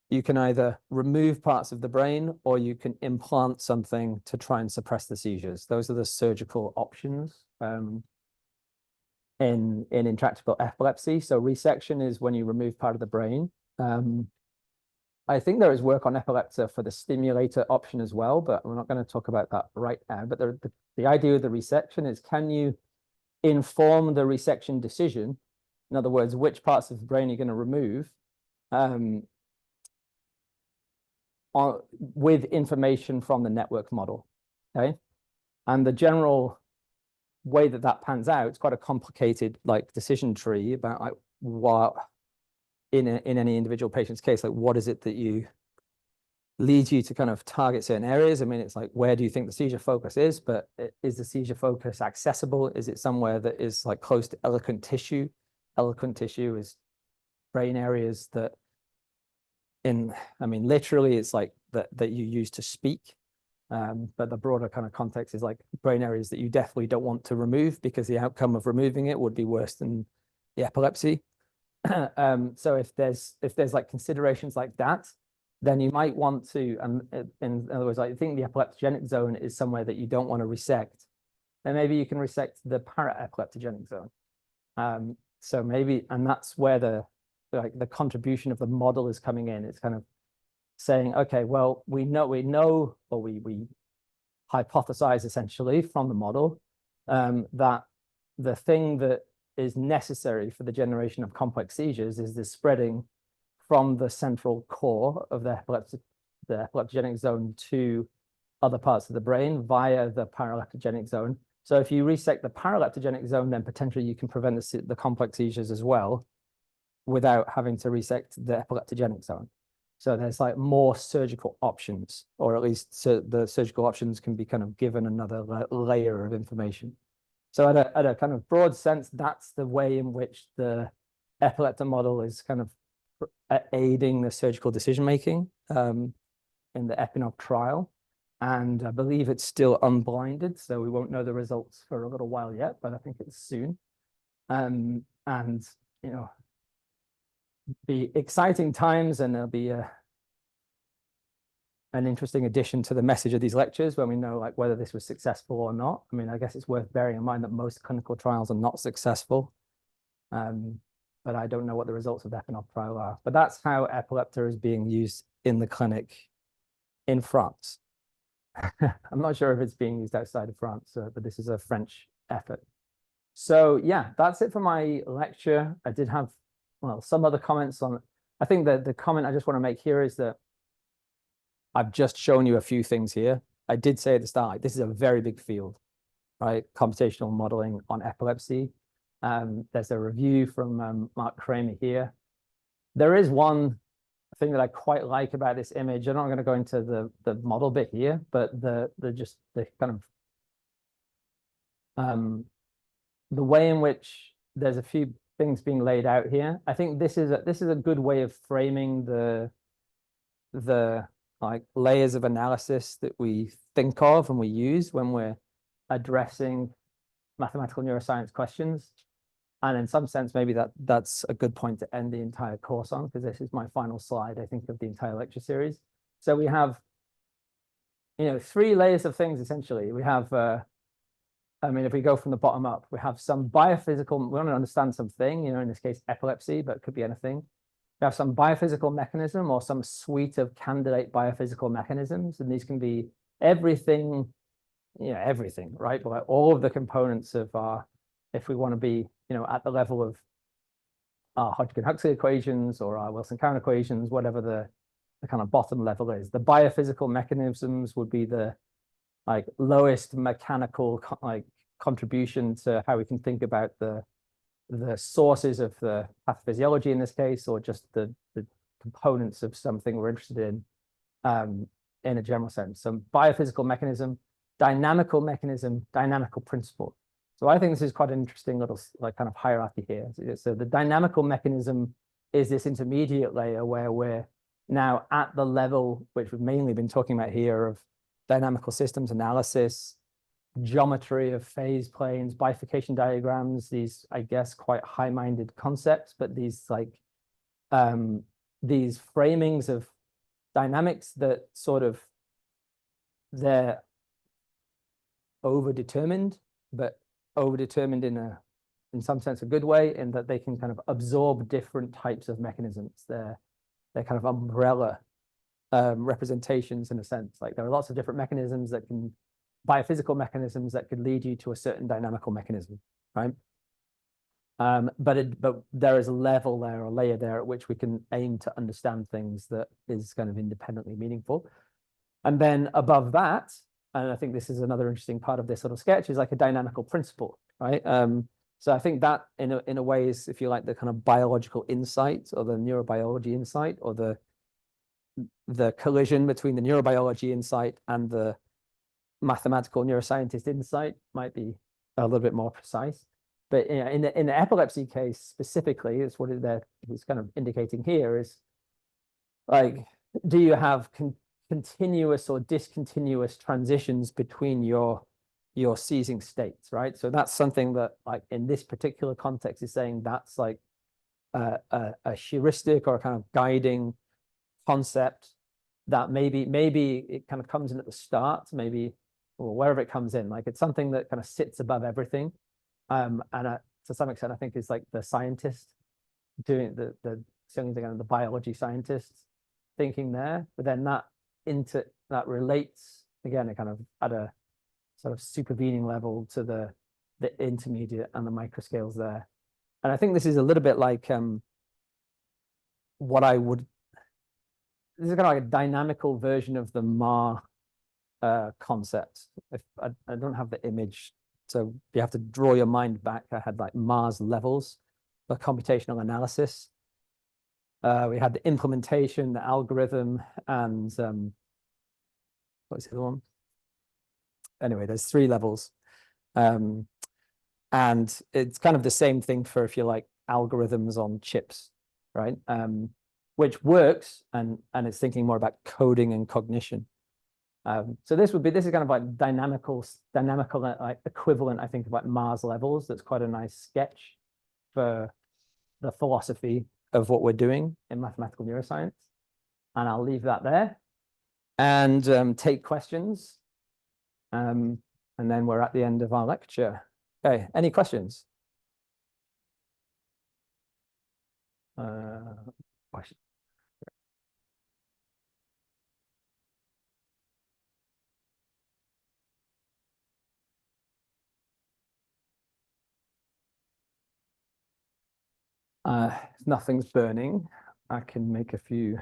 you can either remove parts of the brain, or you can implant something to try and suppress the seizures. Those are the surgical options. in intractable epilepsy. So resection is when you remove part of the brain. I think there is work on epilepsy for the stimulator option as well, but we're not going to talk about that right now. But the idea of the resection is, can you inform the resection decision? In other words, which parts of the brain you're going to remove with information from the network model, okay? And the general way that that pans out, it's quite a complicated like decision tree about like what in any individual patient's case, like what is it that leads you to kind of target certain areas. I mean, it's like, where do you think the seizure focus is, but is the seizure focus accessible? Is it somewhere that is like close to eloquent tissue? Eloquent tissue is brain areas that I mean, literally it's like that you use to speak. But the broader kind of context is like brain areas that you definitely don't want to remove, because the outcome of removing it would be worse than the epilepsy. So if there's like considerations like that, then you might want to, in other words, like, I think the epileptogenic zone is somewhere that you don't want to resect, then maybe you can resect the para-epileptogenic zone. So maybe, and that's where the contribution of the model is coming in. It's kind of saying, okay, well, we know, or we hypothesize essentially from the model that the thing that is necessary for the generation of complex seizures is the spreading from the central core of the epileptogenic zone to other parts of the brain via the paraleptogenic zone. So if you resect the paraleptogenic zone, then potentially you can prevent the complex seizures as well without having to resect the epileptogenic zone. So there's like more surgical options, or at least the surgical options can be kind of given another layer of information. So at a kind of broad sense, that's the way in which the epileptic model is kind of aiding the surgical decision-making in the EPINOG trial. And I believe it's still unblinded, so we won't know the results for a little while yet, but I think it's soon. And, you know, be exciting times, and there'll be an interesting addition to the message of these lectures when we know like whether this was successful or not. I mean, I guess it's worth bearing in mind that most clinical trials are not successful. But I don't know what the results of the EPINOG trial are. But that's how epilepta is being used in the clinic in France. I'm not sure if it's being used outside of France, but this is a French effort. So yeah, that's it for my lecture. I did have, well, some other comments on, I think that the comment I just want to make here is that I've just shown you a few things here. I did say at the start, like, this is a very big field, right? Computational modeling on epilepsy. There's a review from Mark Kramer here. There is one thing that I quite like about this image. I'm not going to go into the model bit here, but the kind of the way in which there's a few things being laid out here. I think this is a good way of framing the like layers of analysis that we think of and we use when we're addressing mathematical neuroscience questions. And in some sense, maybe that's a good point to end the entire course on, because this is my final slide, I think, of the entire lecture series. So we have, you know, 3 layers of things, essentially. We have, I mean, if we go from the bottom up, we have some biophysical, we want to understand something, you know, in this case, epilepsy, but it could be anything. We have some biophysical mechanism or some suite of candidate biophysical mechanisms, and these can be everything, you know, everything, right? Like all of the components of our, if we want to be, you know, at the level of our Hodgkin-Huxley equations or our Wilson-Cowan equations, whatever the kind of bottom level is. The biophysical mechanisms would be the like lowest mechanical contribution to how we can think about the sources of the pathophysiology in this case, or just the components of something we're interested in a general sense. So biophysical mechanism, dynamical mechanism, dynamical principle. So I think this is quite an interesting little like kind of hierarchy here. So the dynamical mechanism is this intermediate layer where we're now at the level, which we've mainly been talking about here, of dynamical systems analysis, geometry of phase planes, bifurcation diagrams, these, I guess, quite high-minded concepts, but these like these framings of dynamics that sort of they're overdetermined, but overdetermined in a in some sense a good way in that they can kind of absorb different types of mechanisms. They're kind of umbrella representations in a sense. Like there are lots of different mechanisms that can, biophysical mechanisms that could lead you to a certain dynamical mechanism, right? But there is a level there, a layer there at which we can aim to understand things that is kind of independently meaningful. And then above that, and I think this is another interesting part of this little sketch, is like a dynamical principle, right? So I think that in a way is, if you like, the kind of biological insight or the neurobiology insight or the collision between the neurobiology insight and the mathematical neuroscientist insight might be a little bit more precise. But in the epilepsy case specifically, it's what he's kind of indicating here is like, do you have continuous or discontinuous transitions between your seizing states, right? So that's something that, like in this particular context, is saying that's like a heuristic or a kind of guiding concept that maybe it kind of comes in at the start, maybe, or wherever it comes in. Like it's something that kind of sits above everything. And to some extent, I think is like the scientist doing the biology scientists thinking there, but then that relates again, it kind of at a sort of supervening level to the intermediate and the microscales there. And I think this is a little bit like this is kind of like a dynamical version of the Ma concept. If I don't have the image, so you have to draw your mind back. I had like Ma's levels for computational analysis. We had the implementation, the algorithm, and what's the other one? Anyway, there's 3 levels. And it's kind of the same thing for, if you like, algorithms on chips, right? Which works, and it's thinking more about coding and cognition. So this is kind of like dynamical like equivalent, I think, of like Ma's levels. That's quite a nice sketch for the philosophy of what we're doing in mathematical neuroscience. And I'll leave that there and take questions. And then we're at the end of our lecture. Okay, any questions? Question. Nothing's burning. I can make a few.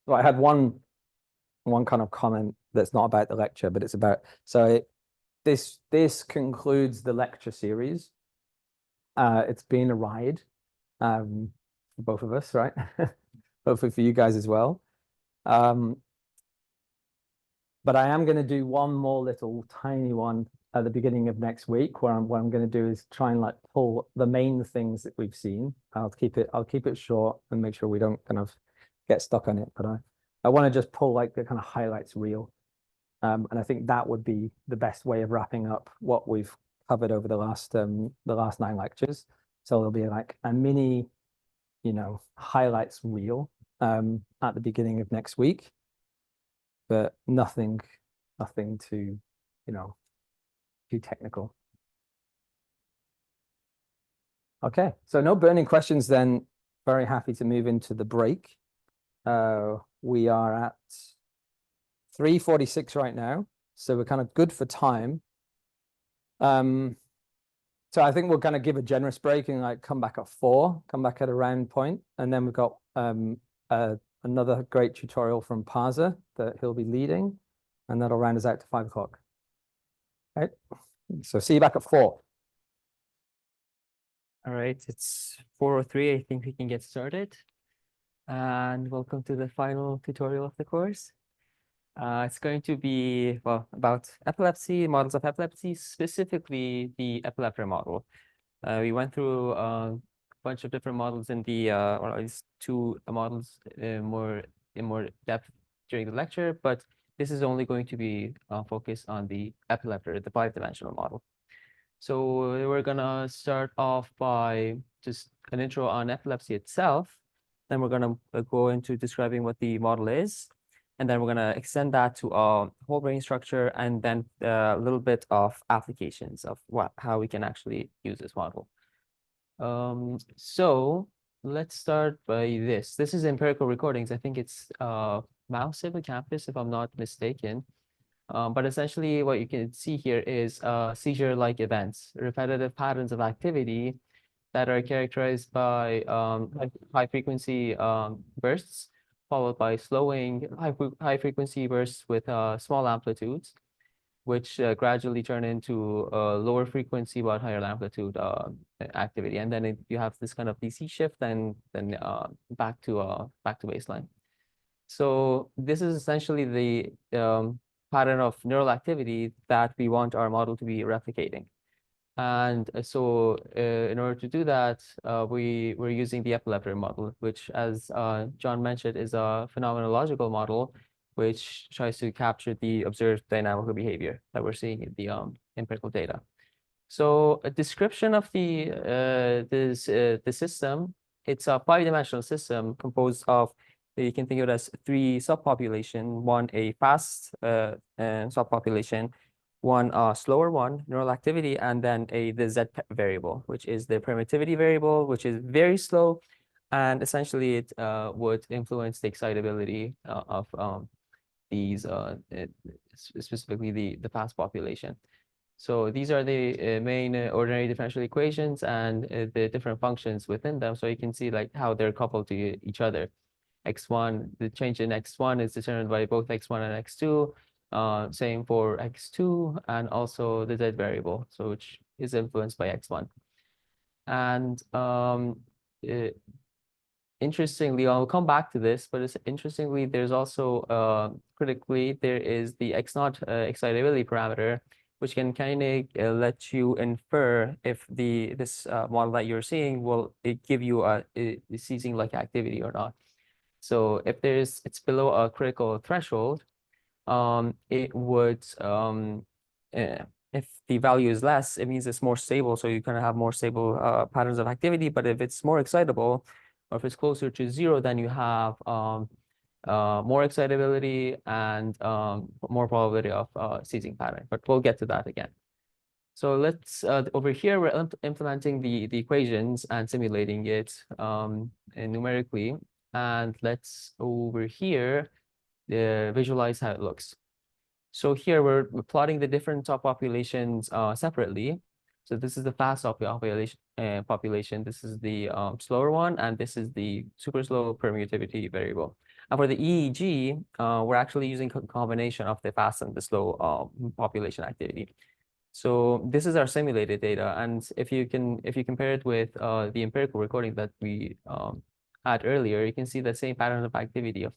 Well, I had one kind of comment that's not about the lecture, but it's about, so this concludes the lecture series. It's been a ride for both of us, right? Hopefully for you guys as well. But I am going to do one more little tiny one at the beginning of next week, what I'm going to do is try and like pull the main things that we've seen. I'll keep it short and make sure we don't kind of get stuck on it. But I want to just pull like the kind of highlights reel. And I think that would be the best way of wrapping up what we've covered over the last 9 lectures. So there'll be like a mini, highlights reel at the beginning of next week, but nothing too, too technical. Okay, so no burning questions then. Very happy to move into the break. We are at 3:46 right now, so we're kind of good for time. So I think we're going to give a generous break and like come back at 4, come back at a round point, and then we've got another great tutorial from Parza that he'll be leading, and that'll round us out to 5 o'clock. Right, so see you back at 4. All right, it's 4:03. I think we can get started. And welcome to the final tutorial of the course. It's going to be, well, about epilepsy, models of epilepsy, specifically the Lefebvre model. We went through a bunch of different models in the, or at least 2 models in more depth during the lecture, but this is only going to be focused on the Lefebvre, the 5-dimensional model. So we're gonna start off by just an intro on epilepsy itself. Then we're gonna go into describing what the model is, and then we're gonna extend that to a whole brain structure, and then a little bit of applications of how we can actually use this model. So let's start by this. This is empirical recordings. I think it's mouse hippocampus, if I'm not mistaken. But essentially what you can see here is seizure-like events, repetitive patterns of activity that are characterized by high frequency bursts, followed by slowing high frequency bursts with small amplitudes, which gradually turn into lower frequency but higher amplitude activity. And then you have this kind of DC shift and then back to baseline. So this is essentially the pattern of neural activity that we want our model to be replicating. And so in order to do that, we're using the Lefebvre model, which, as John mentioned, is a phenomenological model, which tries to capture the observed dynamical behavior that we're seeing in the empirical data. So a description of the system, it's a 5-dimensional system composed of, you can think of it as 3 subpopulation, one a fast subpopulation, one slower one, neural activity, and then the Z variable, which is the permittivity variable, which is very slow, and essentially it would influence the excitability of these specifically the fast population. So these are the main ordinary differential equations and the different functions within them. So you can see like how they're coupled to each other. X1, the change in X1 is determined by both X1 and X2. Same for X2 and also the Z variable, so which is influenced by X1. And interestingly, I'll come back to this, but interestingly, there's also critically, there is the X0 excitability parameter, which can kind of let you infer if this model that you're seeing will give you a seizing-like activity or not. So if it's below a critical threshold, it would if the value is less, it means it's more stable, so you kind of have more stable patterns of activity. But if it's more excitable, or if it's closer to 0, then you have more excitability and more probability of seizing pattern. But we'll get to that again. So let's over here we're implementing the equations and simulating it numerically. And let's over here visualize how it looks. So here we're plotting the different subpopulations separately. So this is the fast population. This is the slower one, and this is the super slow permutivity variable. And for the EEG, we're actually using a combination of the fast and the slow population activity. So this is our simulated data, and if you compare it with the empirical recording that we had earlier, you can see the same pattern of activity of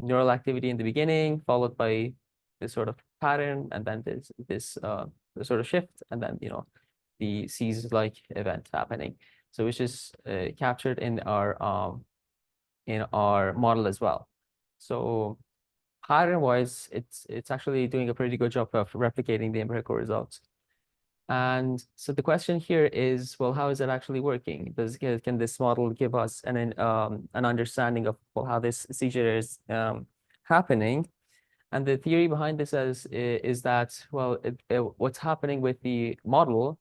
neural activity in the beginning, followed by this sort of pattern, and then this sort of shift, and then the seize-like event happening. So it's just captured in our model as well. So pattern-wise, it's actually doing a pretty good job of replicating the empirical results. And so the question here is, well, how is it actually working? Can this model give us an understanding of how this seizure is happening? And the theory behind this is that, well, what's happening with the model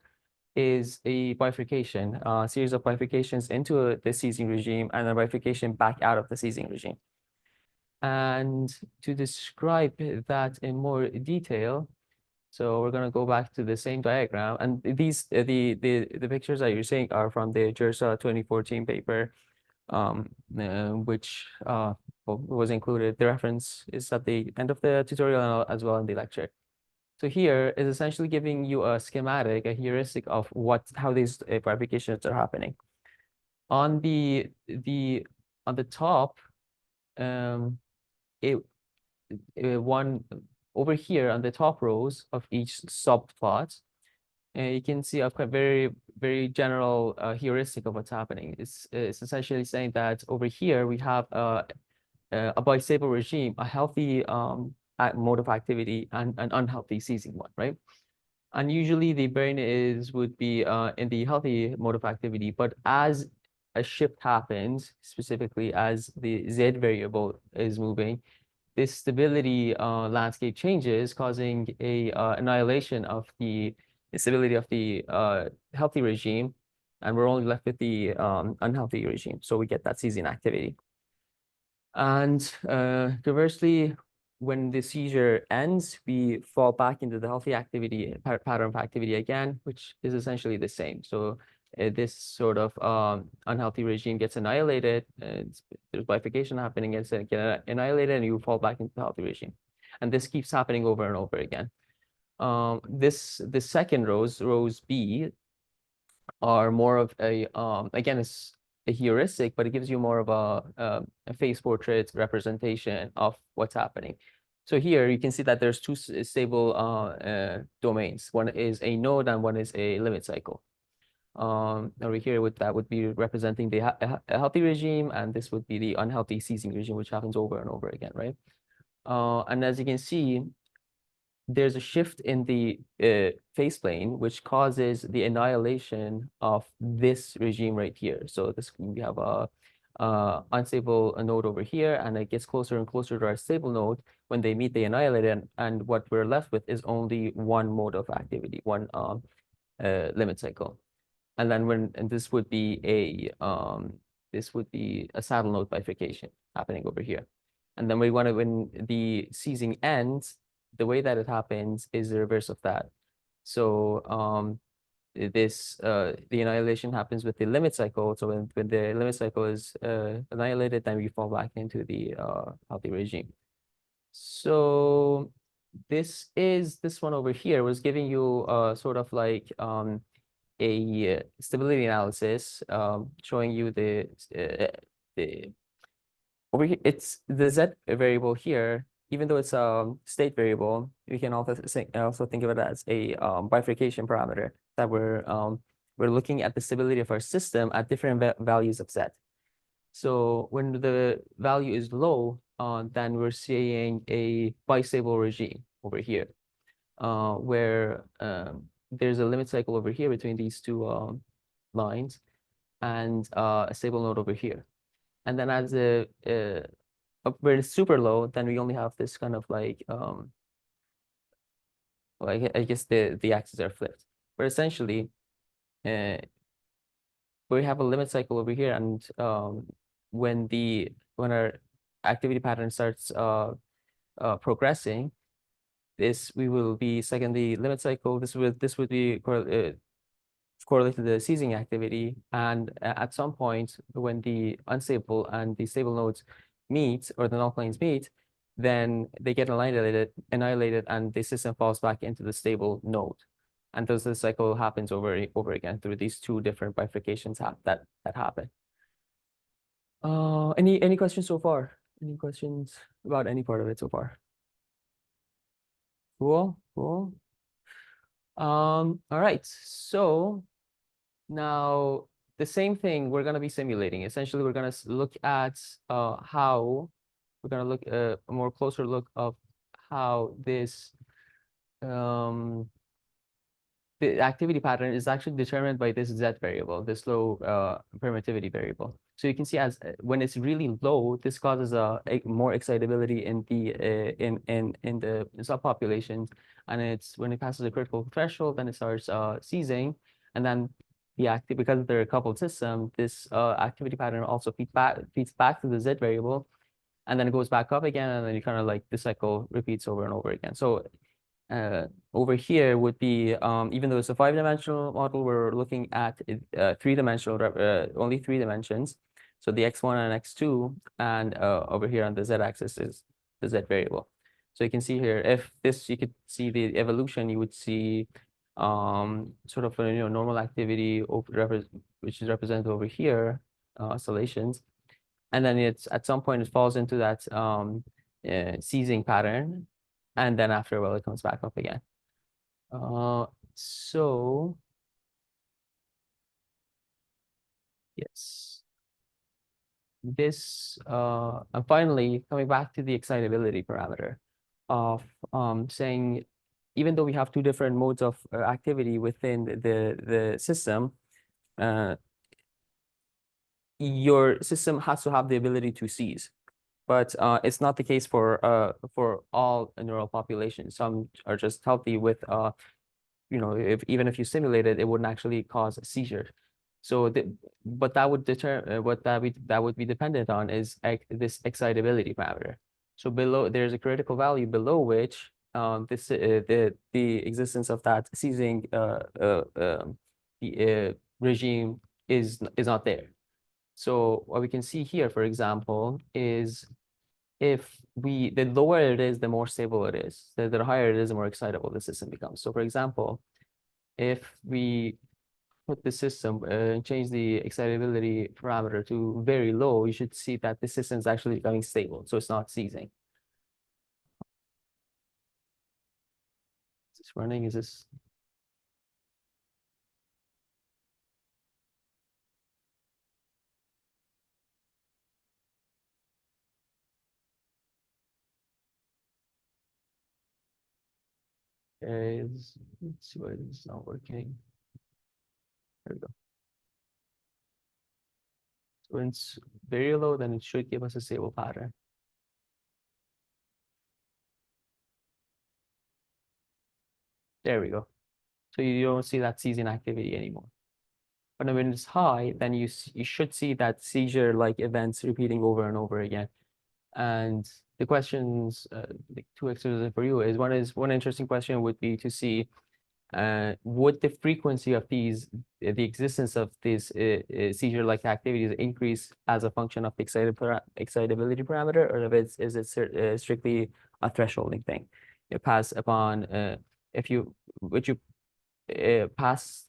is a bifurcation, a series of bifurcations into the seizing regime and a bifurcation back out of the seizing regime. And to describe that in more detail, so we're going to go back to the same diagram, and these the pictures that you're seeing are from the JERSA 2014 paper, which was included. The reference is at the end of the tutorial as well in the lecture. So here is essentially giving you a schematic, a heuristic of how these bifurcations are happening. On the top, one over here on the top rows of each subplot, you can see a very, very general heuristic of what's happening. It's essentially saying that over here we have a bistable regime, a healthy mode of activity, and an unhealthy seizing one, right? And usually the brain would be in the healthy mode of activity, but as a shift happens, specifically as the Z variable is moving, this stability landscape changes, causing a annihilation of the stability of the healthy regime, and we're only left with the unhealthy regime. So we get that seizing activity. And conversely, when the seizure ends, we fall back into the healthy activity pattern of activity again, which is essentially the same. So this sort of unhealthy regime gets annihilated. There's bifurcation happening, it's get annihilated, and you fall back into the healthy regime. And this keeps happening over and over again. The second rows B, are more of a again, it's a heuristic, but it gives you more of a phase portrait representation of what's happening. So here you can see that there's two stable domains. One is a node and one is a limit cycle. Over here that would be representing the healthy regime, and this would be the unhealthy seizing regime, which happens over and over again, right? And as you can see, there's a shift in the phase plane, which causes the annihilation of this regime right here. So this, we have a unstable node over here, and it gets closer and closer to our stable node. When they meet, they annihilate it, and what we're left with is only one mode of activity, one limit cycle. And then this would be a saddle node bifurcation happening over here. And then when the seizing ends, the way that it happens is the reverse of that. So the annihilation happens with the limit cycle. So when the limit cycle is annihilated, then we fall back into the healthy regime. So this one over here was giving you sort of like a stability analysis, showing you the over here, it's the Z variable here. Even though it's a state variable, we can also think of it as a bifurcation parameter that we're looking at the stability of our system at different values of Z. So when the value is low, then we're seeing a bistable regime over here, where there's a limit cycle over here between these two lines, and a stable node over here. And then as where it's super low, then we only have this kind of like well, I guess the axes are flipped. But essentially, we have a limit cycle over here, and when our activity pattern starts progressing, we will be second the limit cycle. This would be correlated to the seizing activity, and at some point when the unstable and the stable nodes meet, or the null planes meet, then they get annihilated, and the system falls back into the stable node. And thus the cycle happens over again through these two different bifurcations that happen. Any questions so far? Any questions about any part of it so far? Cool. All right, so now the same thing we're going to be simulating. Essentially, we're going to look at how we're going to look a more closer look of how this the activity pattern is actually determined by this Z variable, this low permittivity variable. So you can see as when it's really low, this causes a more excitability in the subpopulations, and it's when it passes a critical threshold, then it starts seizing, and then because they're a coupled system, this activity pattern also feeds back to the Z variable, and then it goes back up again, and then you kind of like the cycle repeats over and over again. So over here would be, even though it's a 5-dimensional model, we're looking at three-dimensional, only 3 dimensions. So the x1 and x2, and over here on the z-axis is the z variable. So you can see here, if this, you could see the evolution, you would see sort of a normal activity which is represented over here, oscillations, and then it's at some point it falls into that seizing pattern. And then after a while, it comes back up again. So yes, this and finally coming back to the excitability parameter of saying, even though we have 2 different modes of activity within the system, your system has to have the ability to seize. But it's not the case for all neural populations. Some are just healthy with, even if you simulate it, it wouldn't actually cause a seizure. So but that would determine that would be dependent on is this excitability parameter. So below there's a critical value below which the existence of that seizing regime is not there. So what we can see here, for example, is if the lower it is, the more stable it is. The higher it is, the more excitable the system becomes. So for example, if we put the system change the excitability parameter to very low, you should see that the system is actually becoming stable, so it's not seizing. Is this running? Is this? Okay, let's see why this is not working. There we go. So when it's very low, then it should give us a stable pattern. There we go. So you don't see that seizing activity anymore. But when it's high, then you should see that seizure-like events repeating over and over again. And the questions, like two exercises for you is one interesting question would be to see would the frequency of these, the existence of these seizure-like activities increase as a function of the excitability parameter, or if is it strictly a thresholding thing? You pass upon if you would you past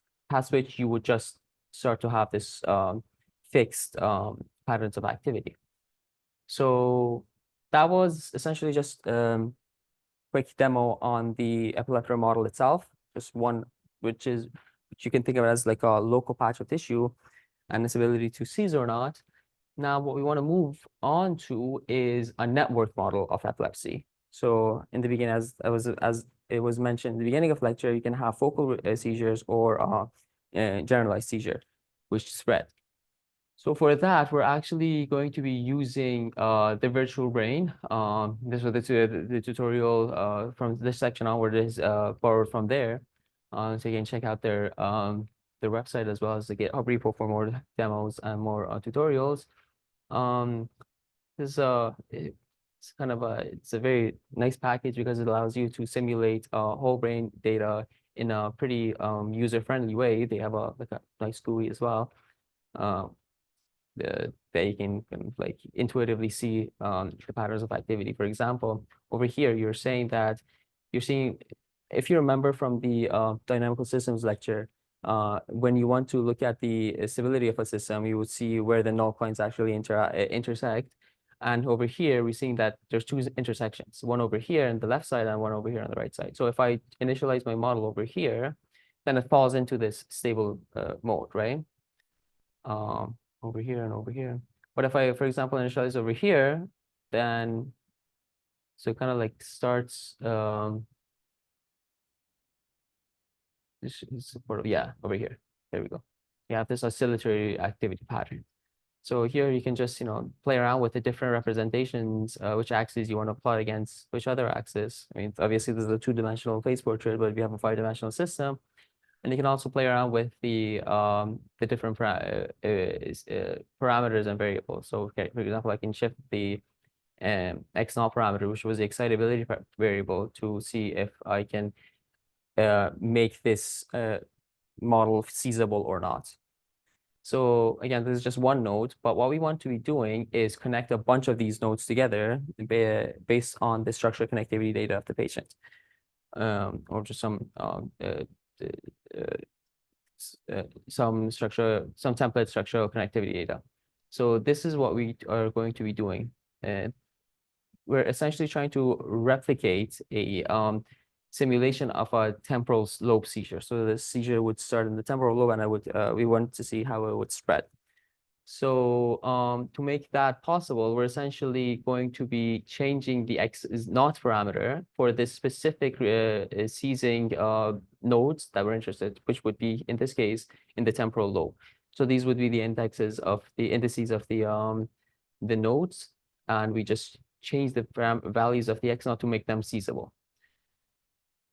which you would just start to have this fixed patterns of activity. So that was essentially just quick demo on the epilepsy model itself, just one which you can think of it as like a local patch of tissue and its ability to seize or not. Now what we want to move on to is a network model of epilepsy. So in the beginning, as it was mentioned in the beginning of lecture, you can have focal seizures or generalized seizure, which spread. So for that, we're actually going to be using the virtual brain. This was the tutorial from this section onward is borrowed from there. So you can check out their website as well as the GitHub repo for more demos and more tutorials. It's kind of it's a very nice package because it allows you to simulate whole brain data in a pretty user-friendly way. They have like a nice GUI as well. That you can like intuitively see the patterns of activity. For example, over here, you're saying that you're seeing, if you remember from the dynamical systems lecture, when you want to look at the stability of a system, you would see where the null points actually intersect. And over here, we're seeing that there's two intersections, one over here on the left side and one over here on the right side. So if I initialize my model over here, then it falls into this stable mode, right? Over here and over here. But if I, for example, initialize over here, then so it kind of like starts this is sort of, yeah, over here. There we go. You have this oscillatory activity pattern. So here you can just, play around with the different representations, which axes you want to plot against which other axis. I mean, obviously this is a two-dimensional face portrait, but if you have a five-dimensional system, and you can also play around with the different parameters and variables. So, okay, for example, I can shift the x0 parameter, which was the excitability variable, to see if I can make this model seizable or not. So again, this is just one node, but what we want to be doing is connect a bunch of these nodes together based on the structural connectivity data of the patient, or just some template structural connectivity data. So this is what we are going to be doing. We're essentially trying to replicate a simulation of a temporal lobe seizure. So the seizure would start in the temporal lobe, and we want to see how it would spread. So to make that possible, we're essentially going to be changing the x0 parameter for this specific seizing nodes that we're interested, which would be, in this case, in the temporal lobe. So these would be the indices of the nodes, and we just change the values of the x0 to make them seizable.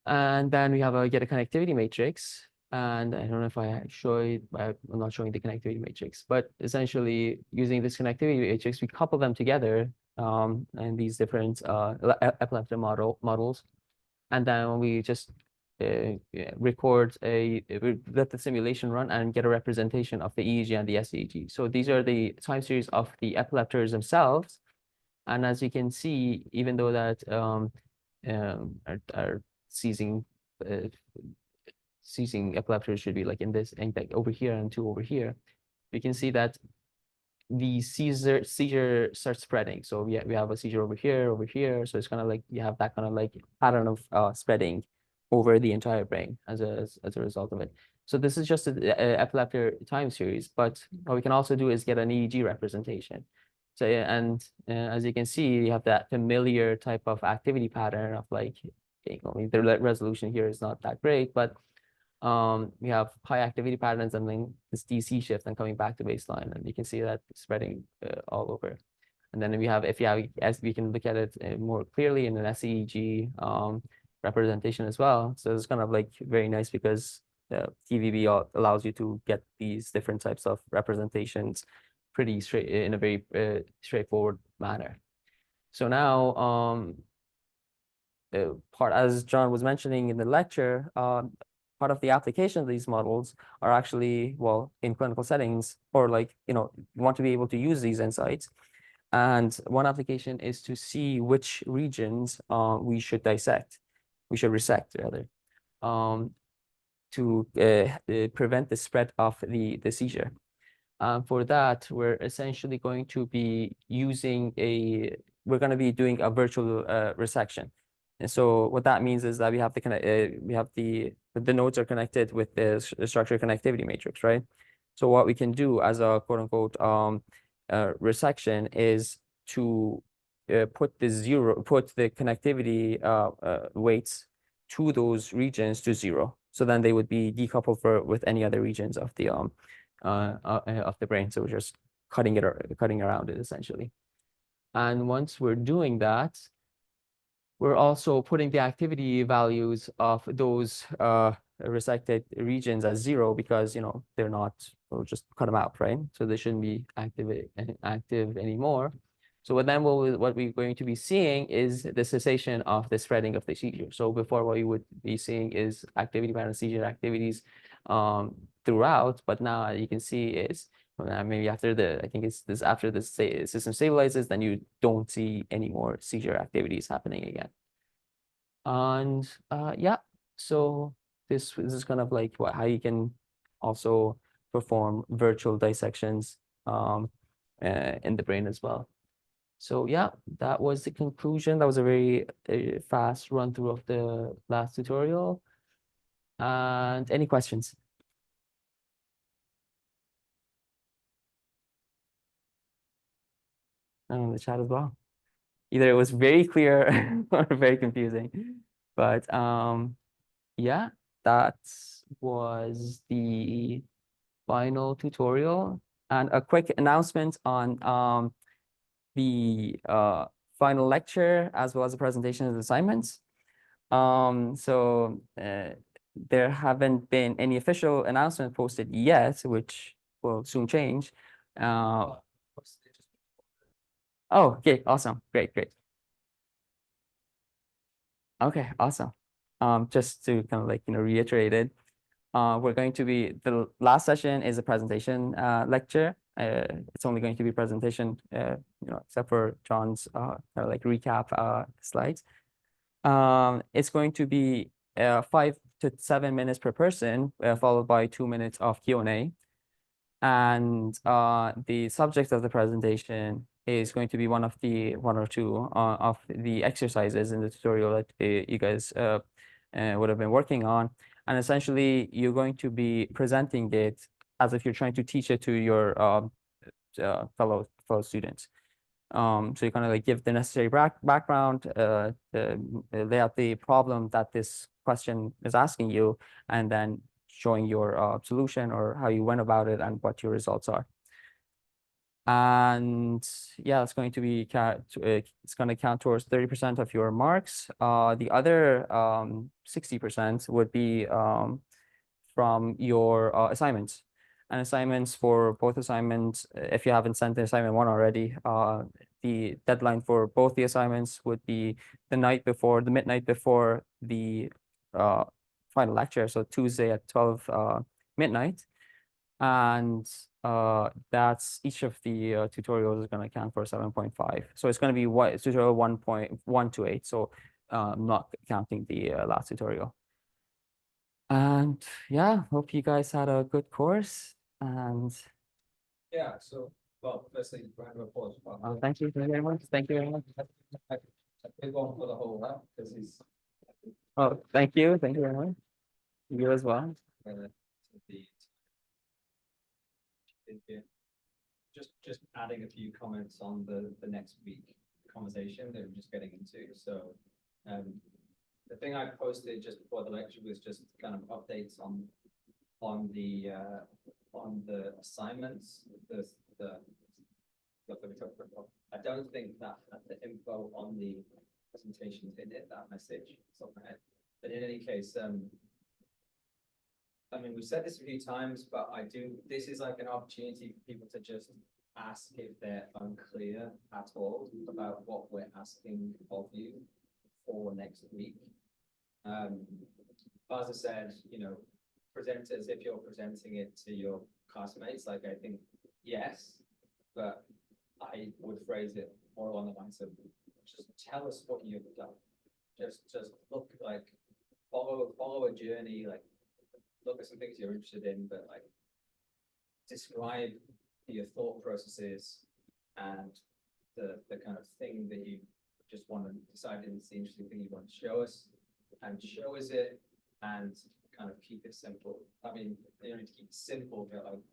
And then we get a connectivity matrix And I don't know if I show it, I'm not showing the connectivity matrix, but essentially using this connectivity matrix, we couple them together and these different epileptic models. And then we just record let the simulation run and get a representation of the EEG and the SEEG. So these are the time series of the epileptors themselves. And as you can see, even though that are seizing epileptors should be like in this, and like over here and two over here, we can see that the seizure starts spreading. So we have a seizure over here. So it's kind of like you have that kind of like pattern of spreading over the entire brain as a result of it. So this is just a epileptic time series, but what we can also do is get an EEG representation. So and as you can see, you have that familiar type of activity pattern of like, I mean, the resolution here is not that great, but we have high activity patterns and then this DC shift and coming back to baseline, and you can see that spreading all over. And then as we can look at it more clearly in an SEEG representation as well. So it's kind of like very nice because TVB allows you to get these different types of representations pretty straight in a very straightforward manner. So now as John was mentioning in the lecture, part of the application of these models are actually, well, in clinical settings, or like, you want to be able to use these insights. And one application is to see which regions we should resect rather, to prevent the spread of the seizure. For that, we're essentially going to be we're going to be doing a virtual resection. And so what that means is that we have the nodes are connected with the structure connectivity matrix, right? So what we can do as a quote unquote resection is to put the connectivity weights to those regions to 0. So then they would be decoupled with any other regions of the brain. So we're just cutting around it essentially. And once we're doing that, we're also putting the activity values of those resected regions as 0 because they're not. We'll just cut them out, right? So they shouldn't be active anymore. So what we're going to be seeing is the cessation of the spreading of the seizure. So before, what you would be seeing is activity pattern seizure activities throughout, but now you can see is maybe after after the system stabilizes, then you don't see any more seizure activities happening again. And yeah, so this is kind of like how you can also perform virtual dissections in the brain as well. So yeah, that was the conclusion. That was a very fast run through of the last tutorial. And any questions? In the chat as well. Either it was very clear or very confusing. But yeah, that was the final tutorial. And a quick announcement on the final lecture as well as the presentation of the assignments. So there haven't been any official announcement posted yet, which will soon change. Oh, okay, awesome. Great. Okay, awesome. Just to kind of like, reiterate it, we're going to be, the last session is a presentation lecture. It's only going to be presentation, except for John's kind of like recap slides. It's going to be 5 to 7 minutes per person, followed by 2 minutes of Q&A. And the subject of the presentation is going to be one or two of the exercises in the tutorial that you guys would have been working on. And essentially, you're going to be presenting it as if you're trying to teach it to your fellow students. So you kind of like give the necessary background, lay out the problem that this question is asking you, and then showing your solution or how you went about it and what your results are. And yeah, it's going to be it's going to count towards 30% of your marks. The other 60% would be from your assignments. And assignments for both assignments, if you haven't sent the assignment one already, the deadline for both the assignments would be the midnight before the final lecture, so Tuesday at 12 midnight. And that's each of the tutorials is going to count for 7.5. So it's going to be tutorial 1.128. So not counting the last tutorial. And yeah, hope you guys had a good course. And Yeah, so, well, firstly, round of applause. thank you very much. Thank you very much. A big one for the whole lab, because he's Oh, thank you. Thank you very much. You as well. the just adding a few comments on the next week conversation that we're just getting into. So the thing I posted just before the lecture was just kind of updates on the assignments, the stuff that we talked about. I don't think that the info on the presentations in it, that message, something like that. But in any case, I mean, we've said this a few times, but this is like an opportunity for people to just ask if they're unclear at all about what we're asking of you for next week. As I said, present as if you're presenting it to your classmates. Like, I think, yes, but I would phrase it more along the lines of just tell us what you've done. Just look, like, follow a journey, like, look at some things you're interested in, but like describe your thought processes and the kind of thing that you just want to decide is the interesting thing you want to show us, and show us it, and kind of keep it simple. I mean, you don't need to keep it simple, but like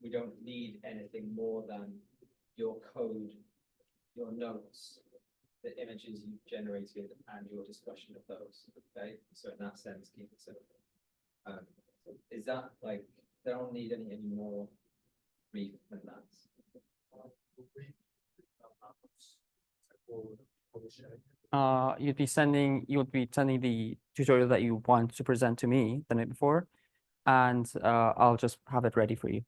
we don't need anything more than your code, your notes, the images you've generated, and your discussion of those. Okay, so in that sense, keep it simple. Is that like they don't need any more brief than that? You'd be sending the tutorial that you want to present to me the night before, and I'll just have it ready for you.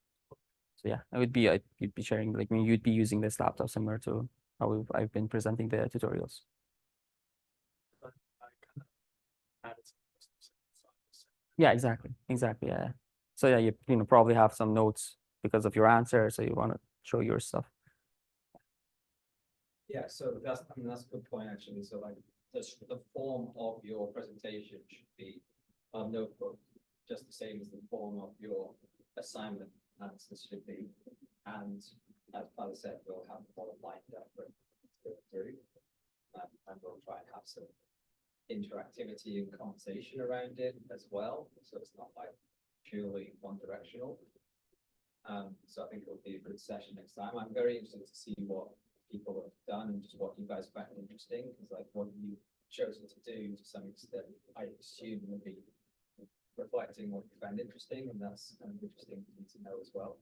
So yeah, it would be you'd be sharing, like, you'd be using this laptop similar to how I've been presenting the tutorials. Yeah, exactly. Yeah. So yeah, you probably have some notes because of your answer, so you want to show your stuff. Yeah, so that's a good point actually. So like the form of your presentation should be a notebook, just the same as the form of your assignment answers should be. And as Father said, we'll have all lined up to go through, and we'll try and have some interactivity and conversation around it as well, so it's not like purely one directional. So I think it'll be a good session next time. I'm very interested to see what people have done and just what you guys find interesting, because like what you've chosen to do to some extent, I assume will be reflecting what you find interesting, and that's kind of interesting for me to know as well.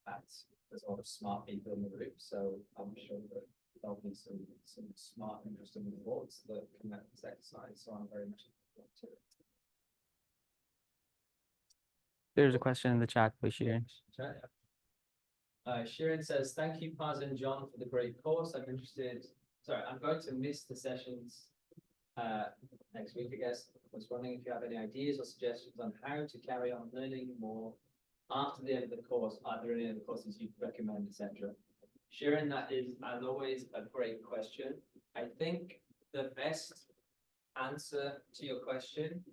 And there's a lot of smart people in the group, so I'm sure that there'll be some smart, interesting thoughts that come out of this exercise. So I'm very much looking forward to it. There's a question in the chat by Shirin. Shirin says, "Thank you, Paz and John, for the great course. I'm going to miss the sessions next week, I guess. I was wondering if you have any ideas or suggestions on how to carry on learning more after the end of the course. Are there any other courses you'd recommend, etc.?" Sharon, that is, as always, a great question. I think the best answer to your question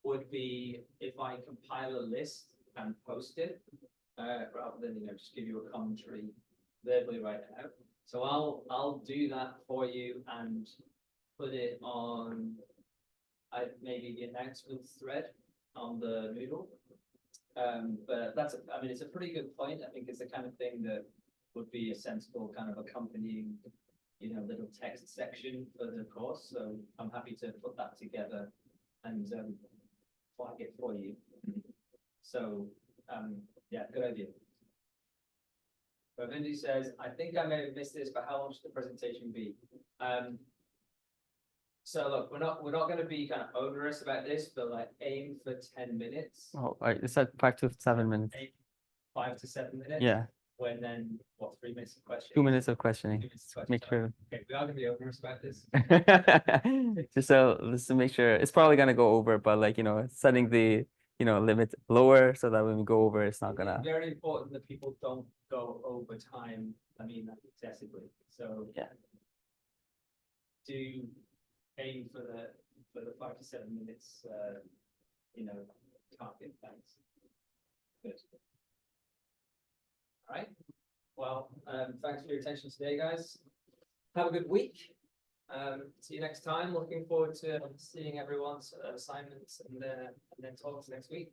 would be if I compile a list and post it, rather than just give you a commentary verbally right now. So I'll do that for you and put it on maybe the announcements thread on the Moodle. But it's a pretty good point. I think it's the kind of thing that would be a sensible kind of accompanying, little text section for the course. So I'm happy to put that together and flag it for you. So yeah, good idea. But Lindsay says, "I think I may have missed this, but how long should the presentation be?" So look, we're not going to be kind of onerous about this, but like aim for 10 minutes. Oh, it's at 5 to 7 minutes. 5 to 7 minutes. Yeah, When then what? 3 minutes of questioning. 2 minutes of questioning. 2 minutes of Make questioning. sure. Okay, we are going to be onerous about this. Just to make sure it's probably gonna go over, but like, setting the, limit lower so that when we go over, it's not gonna. It's very important that people don't go over time. I mean, excessively. So Yeah. Do aim for the 5 to 7 minutes. Target. Thanks. Good. All right. Well, thanks for your attention today, guys. Have a good week. See you next time. Looking forward to seeing everyone's assignments and then talks next week.